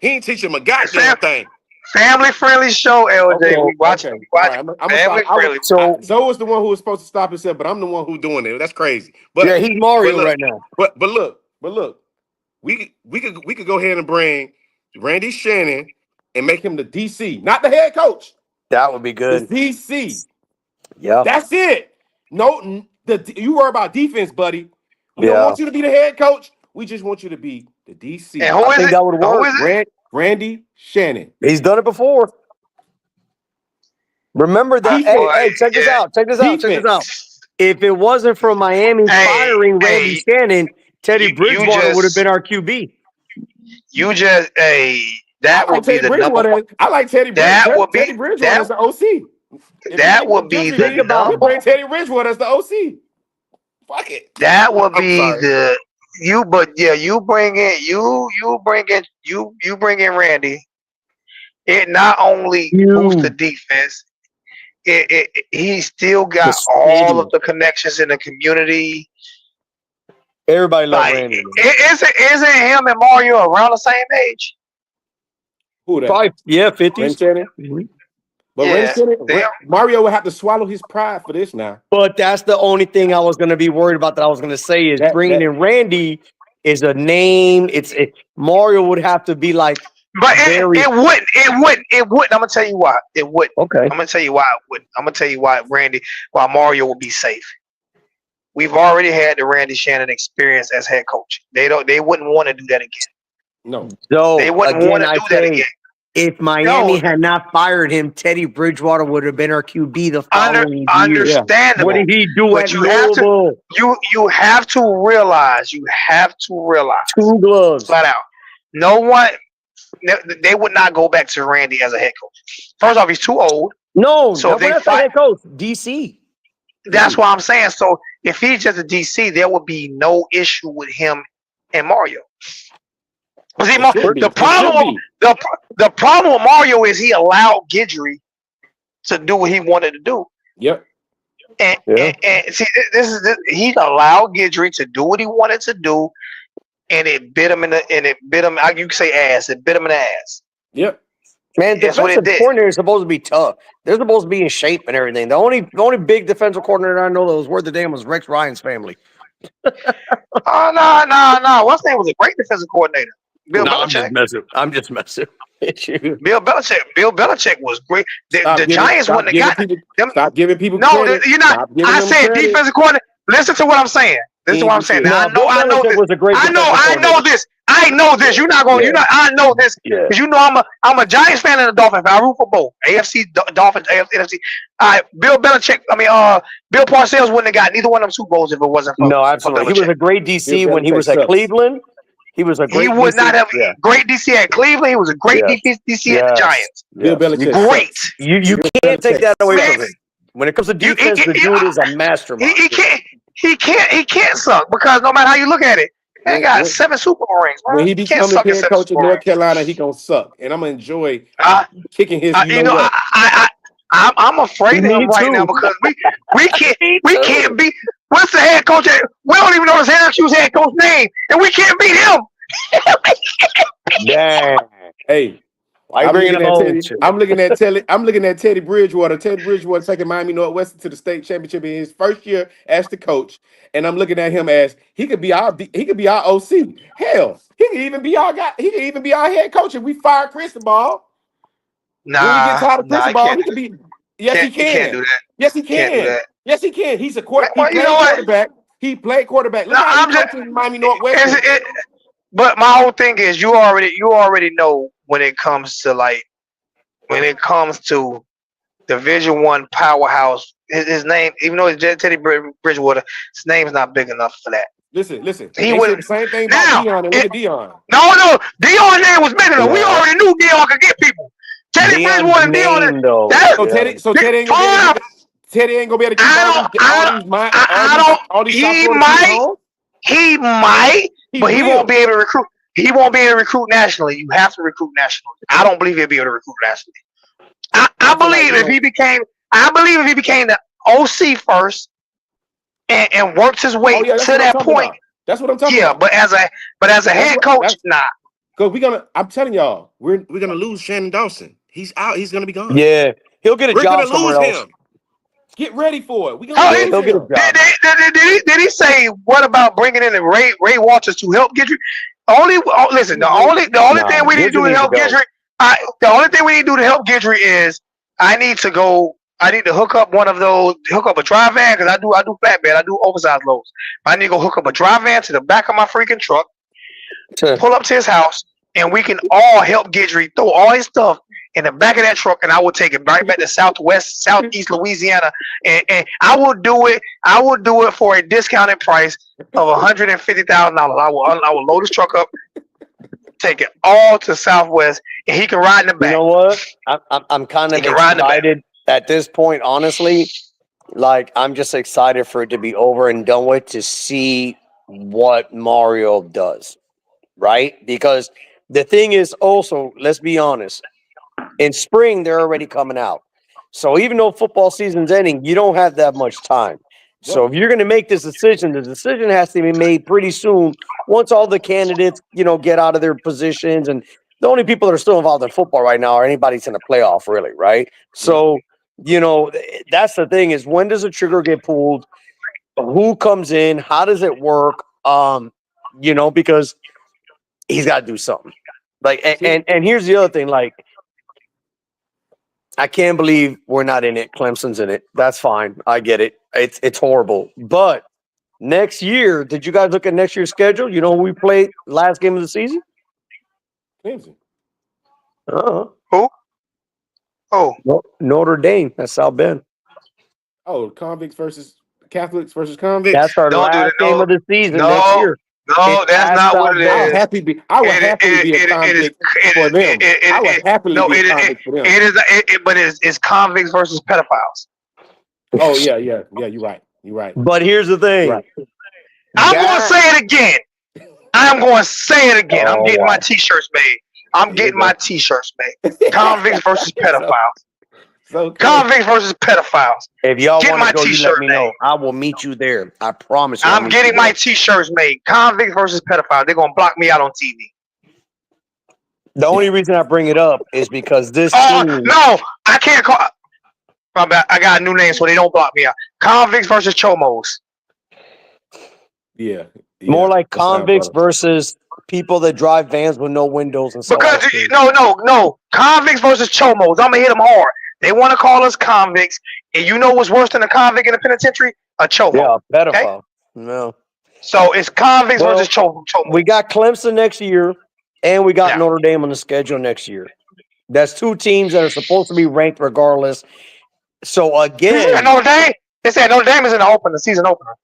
He ain't teach him a Fam- goddamn thing. family friendly show, LJ. Okay, We watching. okay. We All watching. right. I'm gonna Family stop. friendly. So Zoe was the one who was supposed to stop himself, but I'm the one who doing it. That's crazy. yeah, he's But Mario look, right now. but look, we could go ahead and bring Randy Shannon and make him the DC, not the head coach. That would be The good. DC. Yeah. That's it. No, you worry about defense, buddy. We don't Yeah. want you to be the head coach. We just want you to be the DC. And who I is think it? that would Who work. is it? Randy Shannon. He's done it before. Remember that? Hey, Defense. Boy, hey, check this yeah. out. Check this out. Check this out. Defense. If it wasn't for Miami Hey, firing Randy hey, Shannon, Teddy you Bridgewater would have just been our QB. hey. I That like would be Teddy the number Bridgewater. one. I like That would be Teddy Bridgewater that as the OC. If he that get would be the Gentry, Think about we'll number. bring Teddy Bridgewater as the OC. Fuck it. That would I'm be sorry. the you. But yeah, you bring in Randy. It not only boosts the you, defense. He still the got all of stadium. the connections in the community. Everybody loved Like, Randy. isn't him and Mario around the same age? Who that? Probably, yeah, Ren 50s. Shannon? But Yeah, they are. Mario would have to swallow his pride for this now. But that's the only thing I was going to be worried about that I was going to say is bringing That in Randy is a name. Mario would have to be like But very it wouldn't. I'm gonna tell you why. It wouldn't. okay. I'm gonna tell you why it wouldn't. I'm gonna tell you why why Mario will be safe. We've already had the Randy Shannon experience as head coach. They wouldn't want to do that again. no. So They wouldn't again, want to I do that say again. If Miami had not fired him, Teddy Bridgewater would have been our QB the following year. understandable. What did he do But at you have to Louisville? you have to realize 2 gloves. flat out. No one they would not go back to Randy as a head coach. First off, he's too old. No, So if they that's the fight, head coach. DC. that's what I'm saying. So if he's just a DC, there would be no issue with him and Mario. See, It should be. the problem the problem with Mario is he allowed Guidry to do what he wanted to do. Yep. And see, he allowed Guidry to do what he wanted to do, and it bit him you can say ass. It bit him in the ass. Yep. Man, That's what it defensive did. coordinator is supposed to be tough. They're supposed to be in shape and everything. The only big defensive coordinator I know that was worth the damn was Rex Ryan's family. Oh no. What's name was a great defensive coordinator. Bill Belichick. I'm just messing. Bill Belichick was great. The Giants wouldn't have got them. Stop giving people No, credit. you're not. I said defensive coordinator. Listen to what I'm saying. Listen to what I'm saying. Now, I know this. Was a great I know this. I know this. You're not going. Yeah. I know this because you know I'm a Giants fan and a Dolphins fan. I root for both. AFC Dolphins, AFC, NFC. Bill Belichick. Bill Parcells wouldn't have got neither one of them Super Bowls if it wasn't for. No, absolutely. He was a great DC Bill when he Belichick was at sucks. Cleveland. He was a great. He would DC. not have great DC at Cleveland. He was a great DC at the Giants. Bill Belichick. Great. sucks. You Bill can't take that away Man, from him. When it comes to defense, the dude is a mastermind. He can't suck because no matter how you look at it, he got 7 Super Bowl rings. Bro. When he Can't becomes suck at head 7 coach in Super Bowl North rings. Carolina, he gonna suck, and I'm gonna enjoy kicking his. I'm afraid of Me him right too. now because we can't beat. What's the head coach? We don't even know his head coach name, and we can't beat him. Dang. Hey, I'm looking at Teddy Bridgewater. Teddy Bridgewater taking Miami Northwestern to the state championship in his first year as the coach, and I'm looking at him as he could be our OC. Hell, he could even be our guy. He could even be our head coach if we fire Cristobal. When we get tired of Cristobal, he could be. Yes, he can. He can't do that. Yes, he Can't do can. that. Yes, he can. He's a Well, you know what? quarterback. He played quarterback. Look No, how I'm he just- coached in Miami Northwestern. But my whole thing is you already know when it comes to Division I powerhouse. His name, even though it's Teddy Bridgewater, his name's not big enough for that. Listen. He They would- said the same thing Now, about Deion, and look at Deion. No, Deion's name was big enough. We Yeah. already knew Deion could get people. Teddy Bridgewater and Deion. though. So Teddy ain't gonna be able to Teddy ain't gonna be able to keep all these top he quarterbacks might. at home. He might, but he will. won't be able to recruit. He won't be able to recruit nationally. You have to recruit nationally. I don't believe he'll be able to recruit nationally. I believe if he became the OC first and works his way that's to what I'm that talking point. about. That's what I'm talking Yeah, about. but as a head coach, nah. Because I'm telling y'all, We're gonna lose Shannon Dawson. He's out. He's gonna be gone. Yeah, he'll get a We're job gonna somewhere lose else. him. get ready for it. We Oh, gonna He'll lose get a him. job. Did he say what about bringing in Ray Walters to help Gidry? Listen. The only thing we need to do to help Gidry. The only thing we need to do to help Gidry is I need to hook up a dry van because I do flatbed. I do oversized loads. I need to go hook up a dry van to the back of my freaking truck, pull up to his house, and we can all help Gidry throw all his stuff in the back of that truck, and I will take it right back to Southeast Louisiana, and I will do it. I will do it for a discounted price of $150,000. I will load his truck up, take it all to Southwest, and he can ride in the back. You know what? I'm kind of He can ride in the back. excited at this point, honestly. Like, I'm just excited for it to be over and done with to see what Mario does, right? Because the thing is also, let's be honest, in spring, they're already coming out. So even though football season's ending, you don't have that much time. So if you're going to make this decision, the decision has to be made pretty soon once all the candidates, get out of their positions. And the only people that are still involved in football right now are anybody that's in the playoff, really, right? So, that's the thing is when does the trigger get pulled? Who comes in? How does it work? Because he's got to do something. Like, and here's the other thing, like, I can't believe we're not in it. Clemson's in it. That's fine. I get it. It's horrible. But next year, did you guys look at next year's schedule? You know who we played last game of the season? Clemson. Who? Oh, Notre Dame. That's South Bend. Oh, convicts versus Catholics versus That's convicts. our don't do that. last game No, of the season next no, year. no. It's That's at not what South it I would Bend. is. happy be. I would happily be a It is. convict for them. I would happily No, be a convict for them. it is. But it's convicts versus pedophiles. Oh yeah. You're right. You're right. But here's the You're thing. right. I'm going to That. say it again. I'm going to say it again. I'm Oh getting my wow. T-shirts made. I'm Here you getting my go. T-shirts made. Convicts versus so, pedophiles. so close. Convicts versus pedophiles. If y'all Get want to my go, you let T-shirt me made. know. I will meet you there. I promise you. I'll I'm meet you getting my there. T-shirts made. Convicts versus pedophiles. They're gonna block me out on TV. The only reason I bring it up is because this Oh team. no, I can't call. My bad. I got a new name, so they don't block me out. Convicts versus chomos. Yeah. More like that sound convicts better. versus people that drive vans with no windows and sell Because ice cream. no. Convicts versus chomos. I'm gonna hit them hard. They want to call us convicts, and you know what's worse than a convict in the penitentiary? A chomo. Yeah, Okay, pedophile. No. so it's convicts Well, versus chomos. we got Clemson next year, and we got Yeah. Notre Dame on the schedule next year. That's two teams that are supposed to be ranked regardless. So They said again, Notre Dame. They said Notre Dame is in the season opener.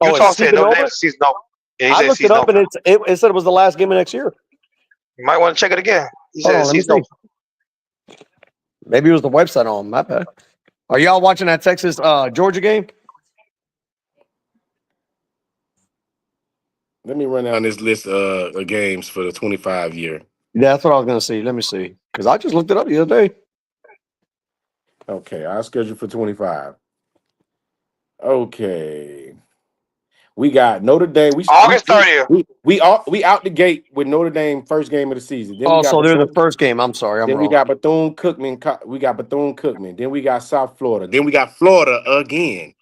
oh, Utah it's said season Notre Dame over. is season opener. Yeah, he I said looked it season up, and opener. it said it was the last game of next year. You might want to check it again. He Hold said on, let me season see. opener. Maybe it was the website on. My bad. Are y'all watching that Texas Georgia game? Let me run down this list of games for the 25 year. Yeah, that's what I was gonna see. Let me see, because I just looked it up the other day. Okay, our schedule for 25. Okay. We got Notre Dame. August 30th. We out the gate with Notre Dame first game of the season. Then we Oh, got so they're the Bethune, first game. I'm sorry, I'm then we wrong. got Bethune Cookman. We got Bethune Cookman. Then we got South Florida. Then we got Florida again.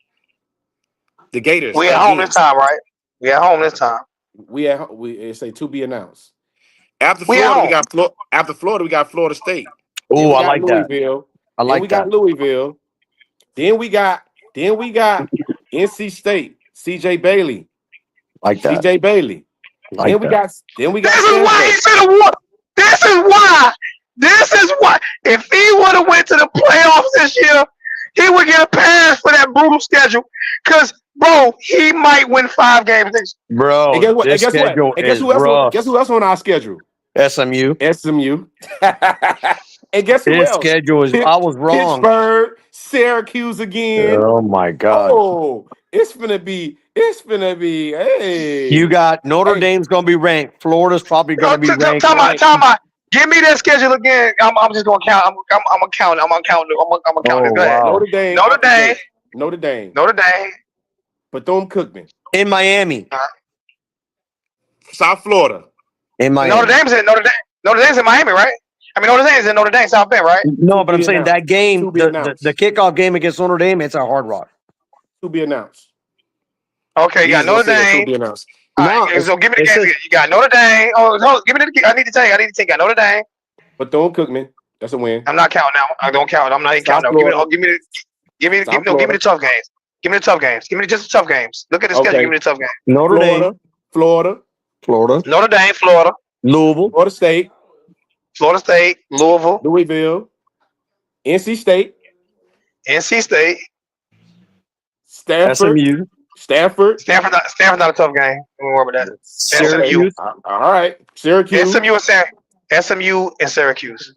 The Gators We at home again. this time, right? We at home this time. We say to be announced. After We at Florida, we home. got after Florida, we got Florida State. Then Oh, we I got like that. Louisville. I Then we like got that. Louisville. Then we got NC State, CJ Bailey. Like that. CJ Bailey. Like Then we that. got This is why Stanford. he should have won. This is why. This is why. If he would have went to the playoffs this year, he would get a pass for that brutal schedule. Cause bro, he might win 5 games this year. Bro, And guess what? this schedule And guess is who else? rough. Guess who else on our schedule? SMU. SMU. And guess who This else? schedule is. I was wrong. Pittsburgh, Syracuse again. Oh my God. Oh, it's gonna be. Hey, You got Notre hey, Dame's going to be ranked. Florida's probably going to be ranked. Time out. Give me that schedule again. I'm just gonna count. I'm gonna count. I'm gonna count. I'm gonna count Oh it. Go ahead. wow. Notre Dame, Notre Dame, Bethune Cookman, In Miami. South Florida. In Miami. Notre Dame's in Miami, right? I mean, Notre Dame's in Notre Dame, South Bend, right? No, but I'm saying that game, To be the announced. kickoff game against Notre Dame, it's at Hard Rock. To be announced. Okay, you got Notre Dame. To be announced. All No, right, so give me the it's games. just- You got Notre Dame. Oh, no, give me the. I need to tell you. You got Notre Dame. Bethune Cookman. That's a win. I'm not counting now. I don't count. I'm not even South counting. Florida. Give me the Florida. tough games. Give me the tough games. Give me just the tough games. Look at the schedule. Okay. Give me the tough games. Notre Dame, Florida, Notre Dame, Florida, Louisville, Florida State, Florida State, Louisville, Louisville, NC State, NC State, Stanford, SMU, Stanford, Stanford not a tough game. Don't worry about that. Syracuse. All right. Syracuse, SMU and Syracuse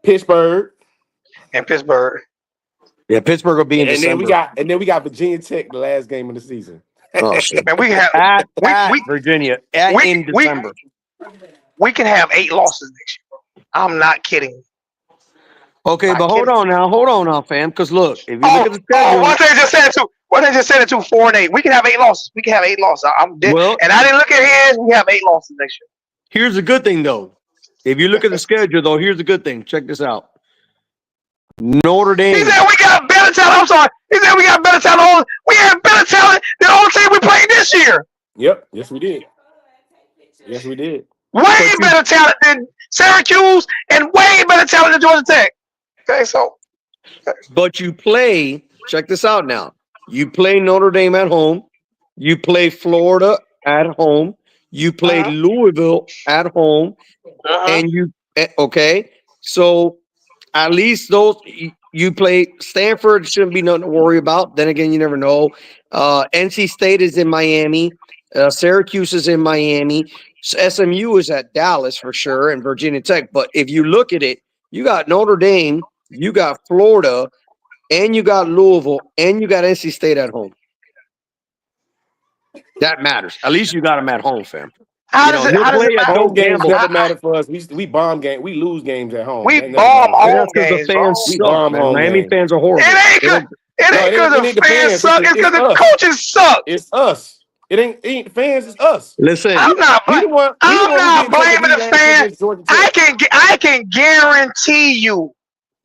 Pittsburgh, and Pittsburgh. Yeah, Pittsburgh will be in and December. then we got Virginia Tech the last game of the season. Oh shit! Man, we can have At we- Virginia in we- December. we can have 8 losses next year. I'm not kidding. Okay, but hold on now, fam. Because look, if you look at the Oh, schedule, what they just said to 4-8. We can have 8 losses. We can have 8 losses. I'm dead. Well- And I didn't look at his. We have 8 losses next year. here's the good thing though. If you look at the schedule though, here's the good thing. Check this out. Notre He Dame. said we got better talent. I'm sorry. He said we got better talent. We have better talent than the whole team we played this year. Yep. Yes, we did. Yes, we did. Way better talent than Syracuse and way better talent than Georgia Tech. Okay, so. But you play, check this out now. You play Notre Dame at home. You play Florida at home. You played Uh-huh. Louisville at home, Uh-huh. and okay. So at least those you play Stanford shouldn't be nothing to worry about. Then again, you never know. NC State is in Miami. Syracuse is in Miami. SMU is at Dallas for sure, and Virginia Tech. But if you look at it, you got Notre Dame, you got Florida, and you got Louisville, and you got NC State at home. That matters. At least you got them at home, fam. How You does know, it? he'll How does it play at matter? Home Dope games Gamble. never matter for us. We bomb game. We lose games at home. We That never bomb matter for us. home That's because the games, bro. fans We suck, bomb man. home Miami games. fans are horrible. It ain't They cause don't. it No, ain't cause it the ain't the fans fans. suck. It's It's cause the us. coaches suck. It's us. It ain't the fans. It's us. Listen, I'm not. We the one. We the I'm one who not didn't take a blaming lead the last year fans. against Georgia Tech. I can guarantee you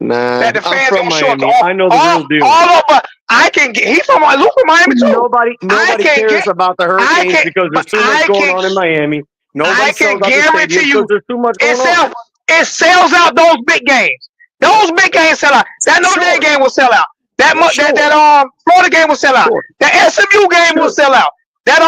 nah, that the I'm fans from gonna show up to Miami. I know the real deal. all over. I can get. He's from Luke from Miami too. I Nobody can cares get. about the I Hurricanes can. because But there's too much going on in Miami. Nobody I sells can out the stadium guarantee because you there's too much it going on. sells out those big games. Yep. Those big games sell out. That Notre Dame Sure, game will sell out. Yep. That Florida game will sell out. sure, That SMU game will sure. sell out. That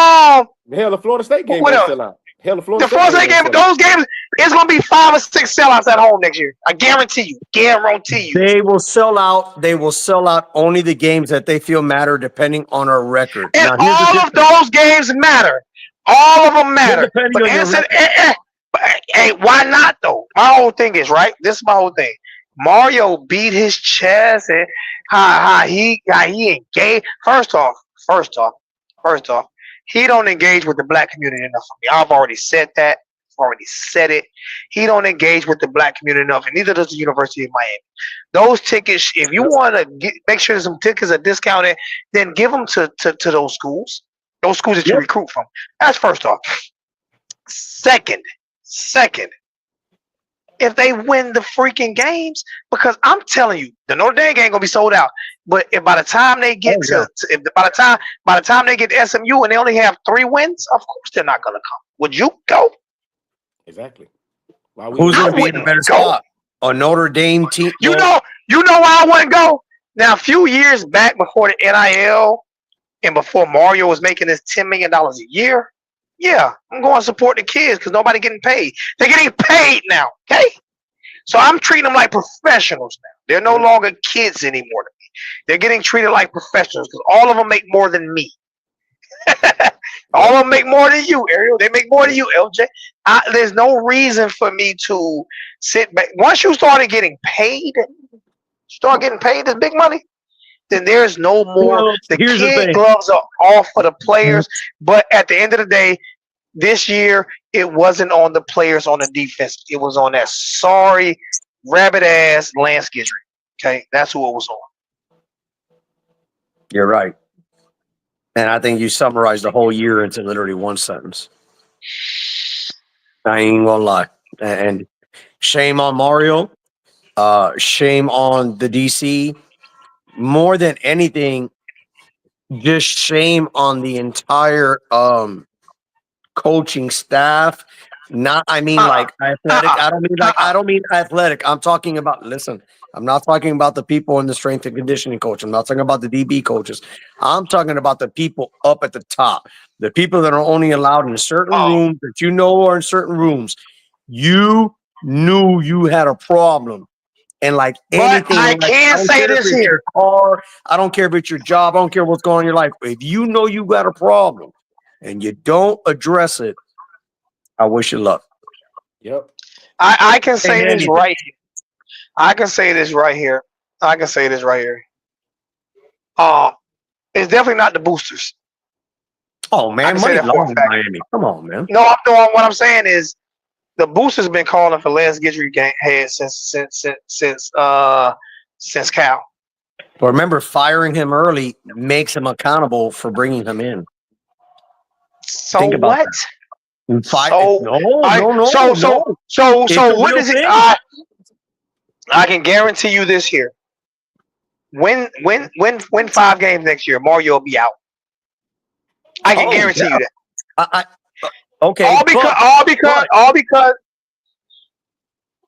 Hell, the Florida State game what gonna else? sell out. Hell, the Florida The State Florida game State gonna game, sell out. those games, it's gonna be 5 or 6 sellouts at home next year. I guarantee you. Guarantee you. They will sell out. They will sell out only the games that they feel matter, depending on our record. And Now, here's the all of difference. those games matter. All of them But matter. depending But on your answer, record, hey, why not though? My whole thing is right. This is my whole thing. Mario beat his chest and how he engaged. First off, he don't engage with the black community enough for me. I've already said that. I've already said it. He don't engage with the black community enough, and neither does the University of Miami. Those tickets, if you want to make sure some tickets are discounted, then give them to those schools that you yep. recruit from. That's first off. Second, if they win the freaking games, because I'm telling you, the Notre Dame game gonna be sold out. But if by the time they get Oh, yeah. by the time they get to SMU and they only have 3 wins, of course they're not gonna come. Would you go? Exactly. Why we Who's not? going to be in a better spot? A Notre Dame team? You Well, know why I wouldn't go. Now, a few years back before the NIL and before Mario was making this $10 million a year, yeah, I'm going to support the kids because nobody getting paid. They're getting paid now, okay? So I'm treating them like professionals now. They're no longer kids anymore to me. They're getting treated like professionals because all of them make more than me. All of them make more than you, Ariel. They make more than you, LJ. There's no reason for me to sit back. Once you start getting paid this big money, then there's no more. well, The here's the kid thing. gloves are off for the players, but at the end of the day, this year it wasn't on the players on the defense. It was on that sorry, rabbit ass Lance Guidry. Okay, that's who it was on. You're right. And I think you summarized the whole year into literally one sentence. I ain't gonna lie. And shame on Mario. Shame on the DC. More than anything, just shame on the entire coaching staff. Not, I mean, like athletic. I don't mean athletic. I'm talking about. Listen, I'm not talking about the people in the strength and conditioning coach. I'm not talking about the DB coaches. I'm talking about the people up at the top, the people that are only allowed in certain rooms that you know are in certain rooms. You knew you had a problem. And like But anything, I like, I can don't say care if this it's here. your car, I don't care if it's your job, I don't care what's going on in your life. If you know you got a problem and you don't address it, I wish you luck. Yep. I can say In this anything. right here. I can say this right here. It's definitely not the boosters. Oh I man, can say money that for a long in fact. Miami. Come on, man. No, what I'm saying is the boosters been calling for Lance Guidry head since Cal. But remember, firing him early makes him accountable for bringing him in. So Think about what? that. So No. It's a what real is it? thing. I can guarantee you this here. Win 5 games next year, Mario will be out. I can guarantee you that. Okay. All because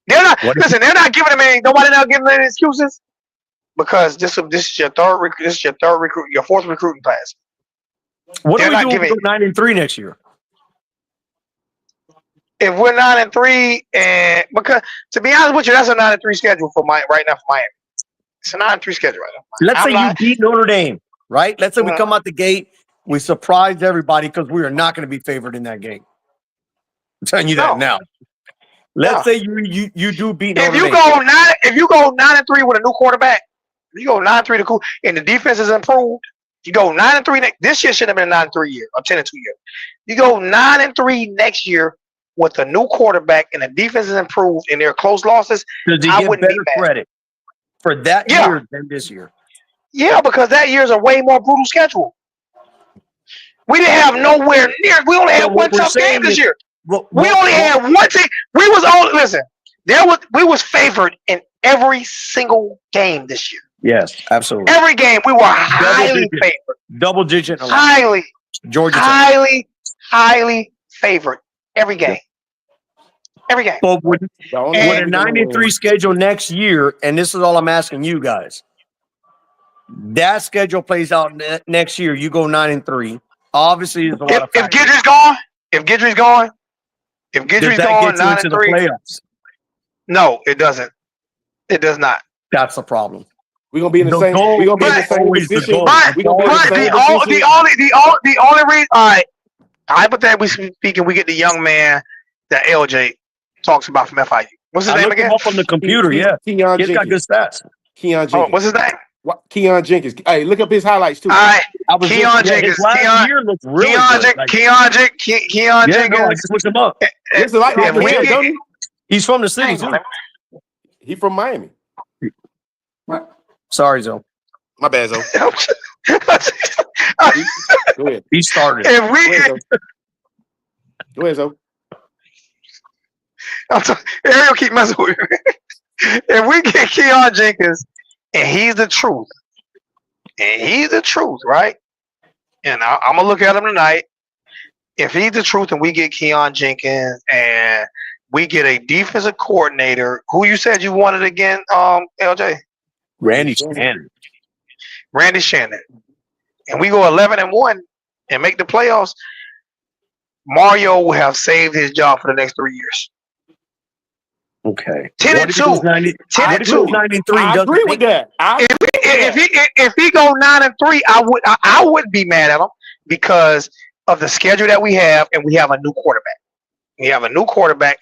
they're not listen. They're not giving him any. Nobody not giving him any excuses because this is your recruit, your 4th recruiting class. What They're are we not doing? giving. We go 9-3 next year. if we're 9-3, and because to be honest with you, that's a 9-3 schedule for right now for Miami. It's a 9-3 schedule right now. Let's say you beat Notre Dame, right? Let's say we come out the gate, we surprised everybody because we are not going to be favored in that game. I'm telling you that now. Let's say you do beat Notre Dame. If you go 9-3 with a new quarterback, if you go 9-3 and the defense is improved, you go 9-3 this year should have been a 9-3 year or 10-2 year. You go 9-3 next year with a new quarterback and the defense is improved and they're close losses. Does he get better credit for that year than this year? Yeah, because that year's a way more brutal schedule. We didn't have nowhere near. We only had one tough game this year. We only had one team. We was favored in every single game this year. Yes, absolutely. Every game we were highly favored. Double digit. Highly. Georgia. Highly favored. Every game. Every game. But with a 9-3 schedule next year, and this is all I'm asking you guys. That schedule plays out next year. You go 9-3. Obviously, there's a lot of if Guidry's gone, if Guidry's gone, 9-3. No, it doesn't. It does not. That's the problem. We're gonna be in the same. We're gonna be in the same position. The only reason, all right, hypothetically speaking, we get the young man that LJ talks about from FIU. What's his name again? Him up on the computer. Keon He's got good stats. Keon Jenkins. What's his name? Keon Jenkins. Hey, look up his highlights too. All right, Keon Jenkins. Keon Jenkins. I just looked him up. He's from the city too. He's from Miami. Sorry, Zoe. My bad, Zoe. Go ahead. He started. Go ahead, Zoe. Ariel keep messing with me. If we get Keon Jenkins and he's the truth, right? And I'm gonna look at him tonight. If he's the truth and we get Keon Jenkins and we get a defensive coordinator, who you said you wanted again, LJ? Randy Shannon. And we go 11-1 and make the playoffs, Mario will have saved his job for the next 3 years. Okay. 10-2. 9-3. I agree with that. If he go 9-3, I wouldn't be mad at him because of the schedule that we have, and we have a new quarterback.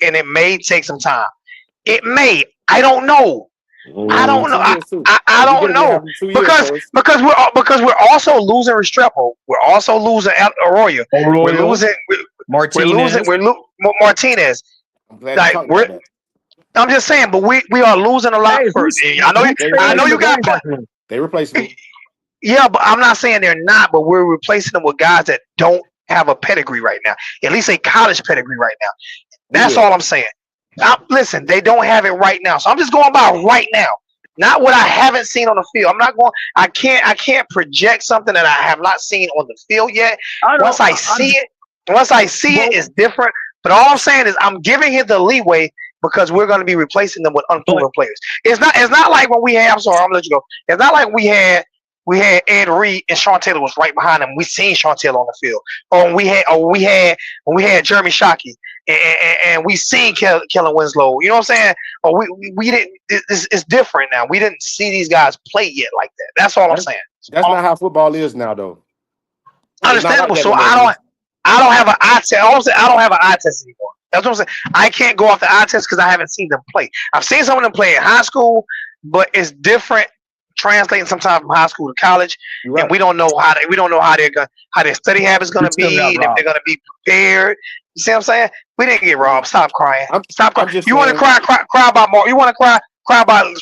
And it may take some time. It may. I don't know. I don't know because we're also losing Restrepo. We're also losing Arroyo. We're losing Martinez. We're losing Martinez. I'm just saying, but we are losing a lot. I know you got. They replaced me. Yeah, but I'm not saying they're not. But we're replacing them with guys that don't have a pedigree right now. At least a college pedigree right now. That's all I'm saying. Listen, they don't have it right now, so I'm just going by right now, not what I haven't seen on the field. I'm not going. I can't project something that I have not seen on the field yet. Once I see it, it's different. But all I'm saying is I'm giving him the leeway because we're going to be replacing them with unproven players. It's not like when we had. I'm sorry, I'm gonna let you go. It's not like we had Ed Reed and Sean Taylor was right behind him. We seen Sean Taylor on the field, or we had Jeremy Shockey and we seen Kellen Winslow. You know what I'm saying? Or we didn't. It's different now. We didn't see these guys play yet like that. That's all I'm saying. That's not how football is now, though. Understandable. So I don't have an eye test. I don't have an eye test anymore. That's what I'm saying. I can't go off the eye test because I haven't seen them play. I've seen some of them play in high school, but it's different translating sometimes from high school to college, and we don't know how their study habits going to be, and if they're going to be prepared. You see what I'm saying? We didn't get robbed. Stop crying. Stop crying. You want to cry about Mario? You want to cry about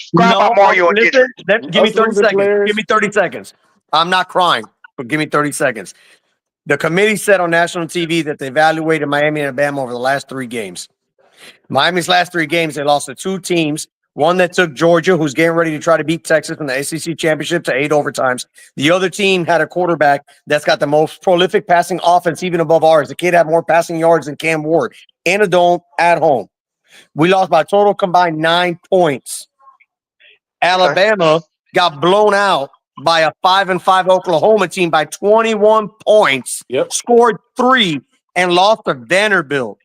Mario? And give me 30 seconds. Give me 30 seconds. I'm not crying, but give me 30 seconds. The committee said on national TV that they evaluated Miami and Alabama over the last 3 games. Miami's last 3 games, they lost to 2 teams. One that took Georgia, who's getting ready to try to beat Texas in the SEC championship, to 8 overtimes. The other team had a quarterback that's got the most prolific passing offense, even above ours. The kid had more passing yards than Cam Ward in a dome at home. We lost by a total combined 9 points. Alabama got blown out by a 5-5 Oklahoma team by 21 points, scored 3, and lost to Vanderbilt.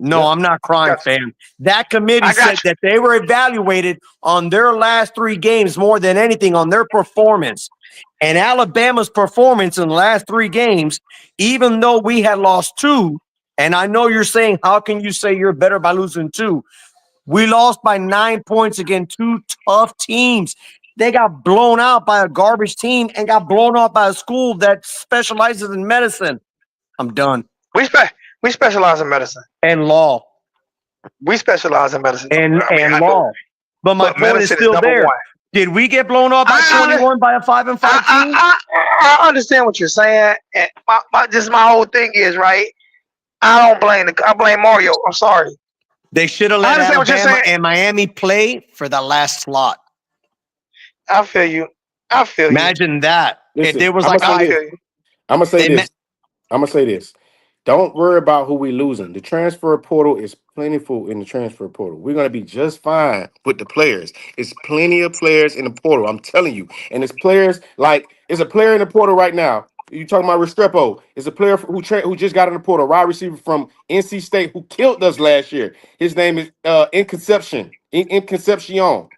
No, Yep. I'm not crying, Got you. fam. That committee I got said you. that they were evaluated on their last 3 games more than anything on their performance. And Alabama's performance in the last 3 games, even though we had lost 2, and I know you're saying, how can you say you're better by losing 2? We lost by 9 points against 2 tough teams. They got blown out by a garbage team and got blown out by a school that specializes in medicine. I'm done. We specialize in medicine. And law. We specialize in medicine. And I mean, I know, law. But my but point is medicine is still number there. one. Did we get blown out by I, 21 by a 5-5 team? I understand what you're saying, and my whole thing is right. I don't blame I blame Mario. I'm sorry. They should have I let understand what you're Alabama saying. and Miami play for the last slot. I feel you. I feel you. Imagine that. Listen, If there was I'm like, gonna say I this. feel you. I'm gonna say They this. I'm gonna say this. Don't worry about who we losing. The transfer portal is plentiful in the transfer portal. We're gonna be just fine with the players. It's plenty of players in the portal. I'm telling you. And it's players like it's a player in the portal right now. You talking about Restrepo? It's a player who just got in the portal, wide receiver from NC State who killed us last year. His name is In Conception. In Concepcion.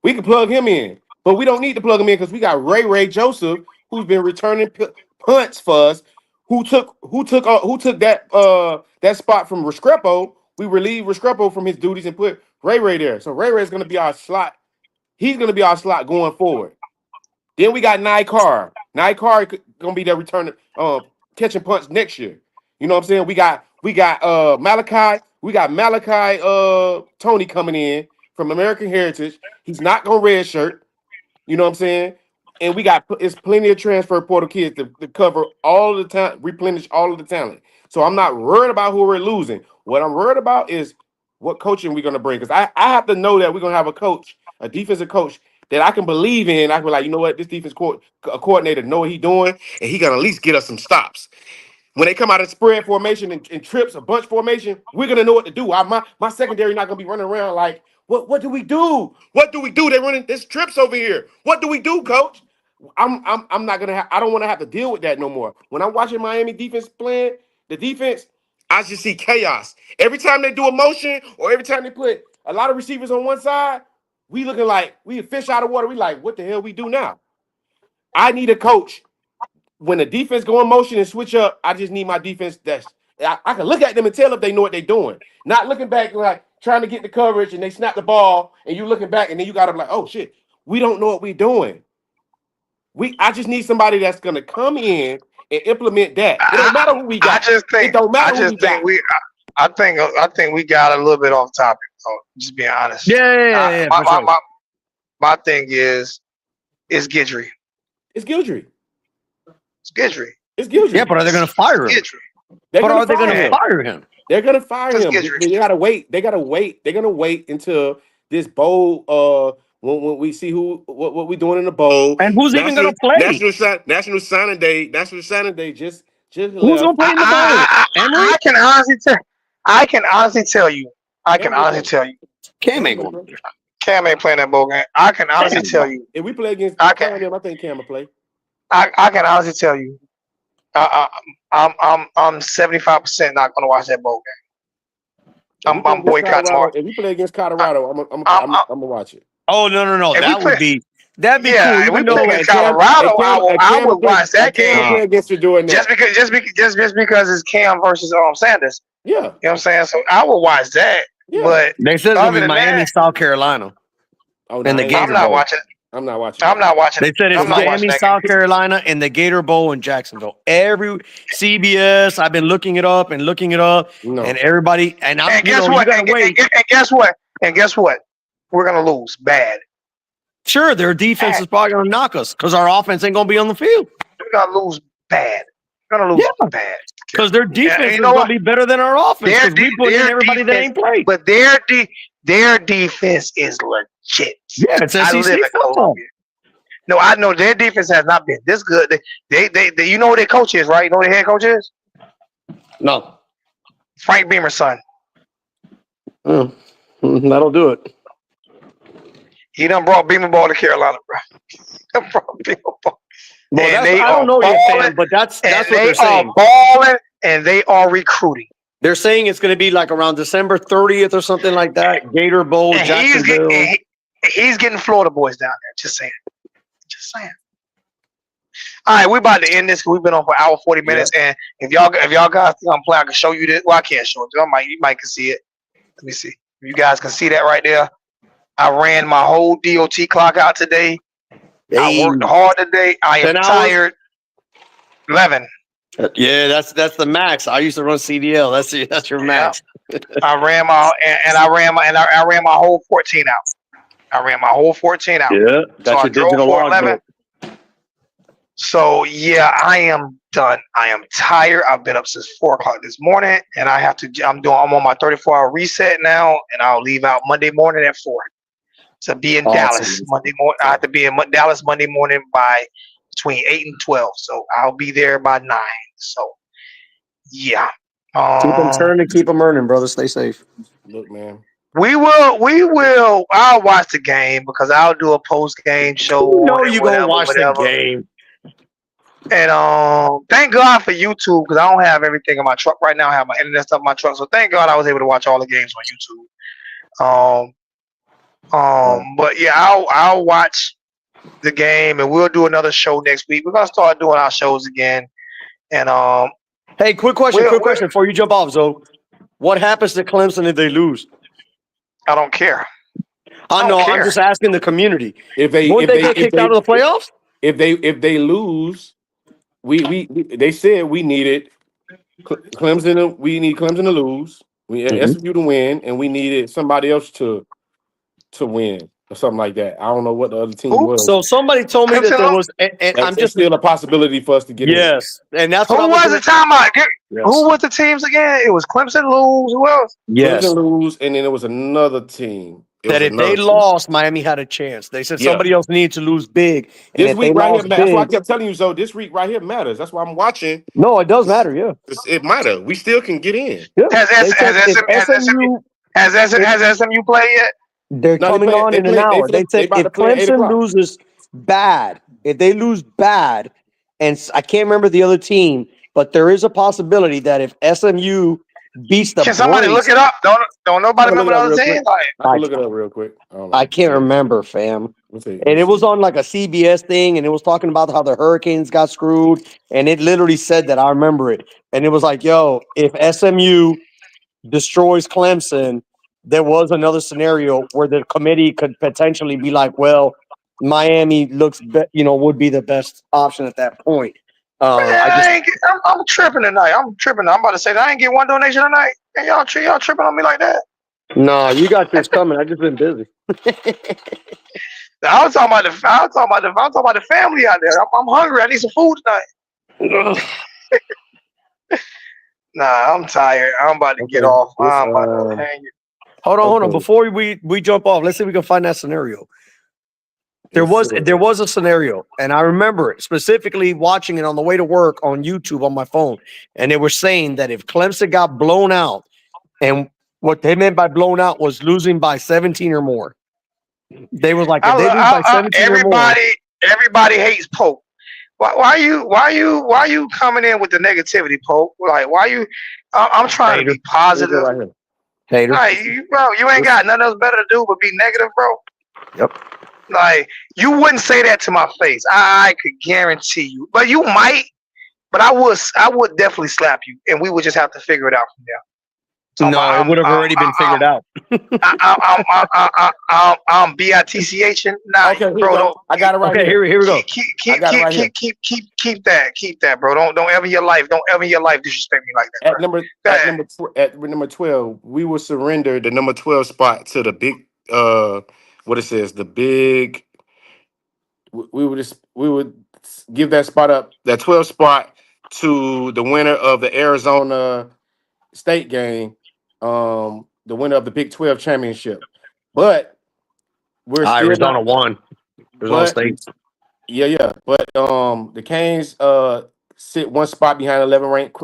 We can plug him in, but we don't need to plug him in because we got Ray Joseph, who's been returning punts for us. Who took that spot from Restrepo? We relieved Restrepo from his duties and put Ray there. So Ray is going to be our slot. He's going to be our slot going forward. Then we got Nikar. Nikar going to be there returning, catching punts next year. You know what I'm saying? We got Malachi. We got Malachi Tony coming in from American Heritage. He's not going to redshirt. You know what I'm saying? And we got it's plenty of transfer portal kids to cover all of the time, replenish all of the talent. So I'm not worried about who we're losing. What I'm worried about is what coaching we're gonna bring. Because I have to know that we're gonna have a coach, a defensive coach that I can believe in. I can be like, you know what, this defense coordinator know what he's doing, and he gonna at least get us some stops. When they come out of spread formation and trips or bunch formation, we're gonna know what to do. My secondary not gonna be running around like, what do we do? What do we do? They're running this trips over here. What do we do, coach? I'm not gonna I don't want to have to deal with that no more. When I'm watching Miami defense playing, the defense, I just see chaos. Every time they do a motion or every time they put a lot of receivers on one side, we looking like we a fish out of water. We like, what the hell we do now? I need a coach. When the defense go in motion and switch up, I just need my defense I can look at them and tell if they know what they're doing. Not looking back like trying to get the coverage and they snap the ball and you looking back and then you got to be like, oh shit, we don't know what we're doing. I just need somebody that's gonna come in and implement that. It don't matter who we got. It don't matter who we got. I think we got a little bit off topic. So just being honest. Yeah, for sure. My thing is Gidry. It's Gildry. It's Gidry. It's Gildry. Yeah, but are they going to fire him? Gidry. But are they going to fire him? They're gonna fire him. Gidry. They gotta wait. They're gonna wait until this bowl. When we see what we doing in the bowl. And who's even going to play? National Signing Day. National Signing Day just who's going to play in the bowl? I can honestly tell you. Cam ain't going. Cam ain't playing that bowl game. I can honestly tell you. If we play against I think Cam will play. I can honestly tell you. I'm 75% not going to watch that bowl game. I'm boycotting tomorrow. If we play against Colorado, I'm gonna watch it. Oh no! That'd be yeah, cool. If we play against Colorado, I would watch that game. Against you doing that. Just because it's Cam versus Sanders. Yeah, you know what I'm saying. So I would watch that. Yeah. But they said it's gonna be Miami, South Carolina. Oh, and the Gator I'm not watching it. I'm not watching. They said it's Miami, South Carolina, and the Gator Bowl in Jacksonville. Every CBS, I've been looking it up, and everybody, and guess what? And guess what? We're gonna lose bad. Sure, their defense is probably gonna knock us because our offense ain't gonna be on the field. We're gonna lose bad. We're gonna lose bad because their defense is gonna be better than our offense because we put in everybody that ain't played. But their defense is legit. Yeah, it's SEC football. No, I know their defense has not been this good. They you know who their coach is, right? You know who their head coach is? No. Frank Beamer's son. That'll do it. He done brought Beamer ball to Carolina, bro. Well, I don't know yet, fan, but that's what they're saying. They are balling and they are recruiting. They're saying it's going to be like around December 30th or something like that. Gator Bowl, And Jacksonville. he's getting Florida boys down there. Just saying. Just saying. All right, we're about to end this. We've been on for an hour 40 minutes, and if y'all guys think I'm playing, I can show you this. Well, I can't show it. You might can see it. Let me see. You guys can see that right there. I ran my whole DOT clock out today. I worked hard today. I am tired. 11. Yeah, that's the max. I used to run CDL. That's your max. I ran my whole 14 out. I ran my whole 14 out. Yeah, that's your digital log. So yeah, I am done. I am tired. I've been up since 4:00 this morning, and I'm on my 34-hour reset now, and I'll leave out Monday morning at 4 to be in Dallas Monday morning. I have to be in Dallas Monday morning by between 8 and 12. So I'll be there by 9. So yeah. Keep them turning, keep them earning, brother. Stay safe. Look, man. We will. I'll watch the game because I'll do a post game show. You know you're gonna watch the game. And thank God for YouTube because I don't have everything in my truck right now. I have my internet stuff in my truck, so thank God I was able to watch all the games on YouTube. But yeah, I'll watch the game, and we'll do another show next week. We're gonna start doing our shows again. And hey, quick question before you jump off, Zoe. What happens to Clemson if they lose? I don't care. I know. I'm just asking the community. If they get kicked out of the playoffs, if they lose, they said we needed Clemson. We need Clemson to lose. We need SMU to win, and we needed somebody else to win or something like that. I don't know what the other team was. So somebody told me that there was, and I'm just still a possibility for us to get in. Yes, and that's who was the time out? Who was the teams again? It was Clemson lose. Who else? Yes, Clemson lose, and then it was another team. That if they lost, Miami had a chance. They said somebody else needed to lose big. And this week right here, that's why I kept telling you so. This week right here matters. That's why I'm watching. No, it does matter. Yeah, it matters. We still can get in. Yeah. Has SMU played yet? They're coming on in an hour. They said if Clemson loses bad, if they lose bad, and I can't remember the other team, but there is a possibility that if SMU beats the Can somebody look it up? Don't nobody remember the other team? I can look it up real quick. I can't remember, fam. And it was on like a CBS thing, and it was talking about how the Hurricanes got screwed, and it literally said that. I remember it, and it was like, yo, if SMU destroys Clemson, there was another scenario where the committee could potentially be like, well, Miami would be the best option at that point. I'm tripping tonight. I'm about to say that I ain't get one donation tonight. And y'all tripping on me like that? No, you got this coming. I just been busy. I was talking about the family out there. I'm hungry. I need some food tonight. Nah, I'm tired. I'm about to get off. I'm about to hang it. Hold on. Before we jump off, let's see if we can find that scenario. There was a scenario, and I remember it specifically watching it on the way to work on YouTube on my phone, and they were saying that if Clemson got blown out, and what they meant by blown out was losing by 17 or more. They were like, if they lose by 17 or more. Everybody hates Pope. Why are you coming in with the negativity, Pope? Like, why you? I'm trying to be positive. Hater. Like, bro, you ain't got nothing else better to do but be negative, bro. Yep. Like, you wouldn't say that to my face. I could guarantee you. But you might. But I would definitely slap you, and we would just have to figure it out from there. No, it would have already been figured out. I'm BITCH. Nah, okay, bro. I got it right here. Here we go. Keep that, bro. Don't ever in your life disrespect me like that. At number 12, we will surrender the number 12 spot to the big what it says, the big. We would give that spot up, that 12 spot, to the winner of the Arizona State game, the winner of the Big 12 championship. But we're still Arizona won. Arizona State. Yeah. But the Canes sit one spot behind 11 ranked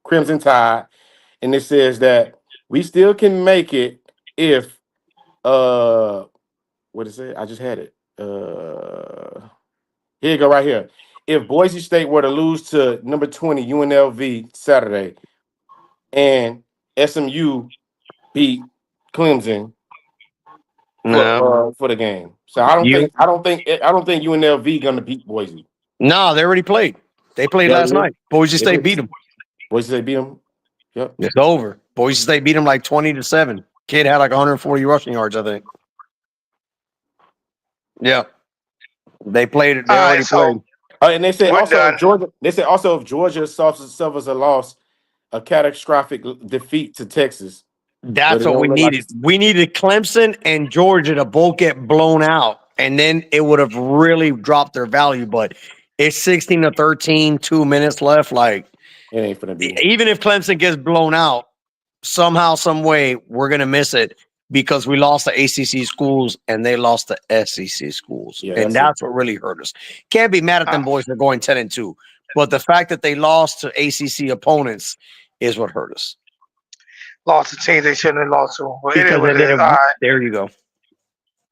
Crimson Tide, and it says that we still can make it if what is it? I just had it. Here you go, right here. If Boise State were to lose to number 20 UNLV Saturday, and SMU beat Clemson No, for the game. So I don't you think UNLV gonna beat Boise. no, they already played. They played Yeah, last they night. Boise did. State beat them. Boise State beat them. Yep. It's over. Boise State beat them like 20-7. Kid had like 140 rushing yards, I think. Yeah, they played it. They All right, already so played. And they said we're also done. if Georgia. They said also if Georgia suffers a loss, a catastrophic defeat to Texas. But That's it what we don't look like needed. We needed Clemson and Georgia to both get blown out, and then it would have really dropped their value. But it's 16-13, 2 minutes left. Like, it ain't gonna be. even if Clemson gets blown out, somehow, some way, we're gonna miss it because we lost the ACC schools and they lost the SEC schools, Yeah, and that's what really hurt us. Can't be mad at them boys for going 10-2, but the fact that they lost to ACC opponents is what hurt us. Lost to teams they shouldn't have lost to. But it is Because what they it did is. it. All right. There you go. All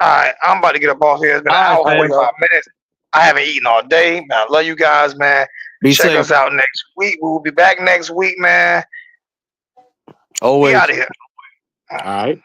right. I'm about to get up off here. It's been an All right, hour and fam. 45 minutes. I haven't eaten all day. Man, I love you guys, man. Be Check safe. us out next week. We will be back next week, man. Be Always. out of here. All right.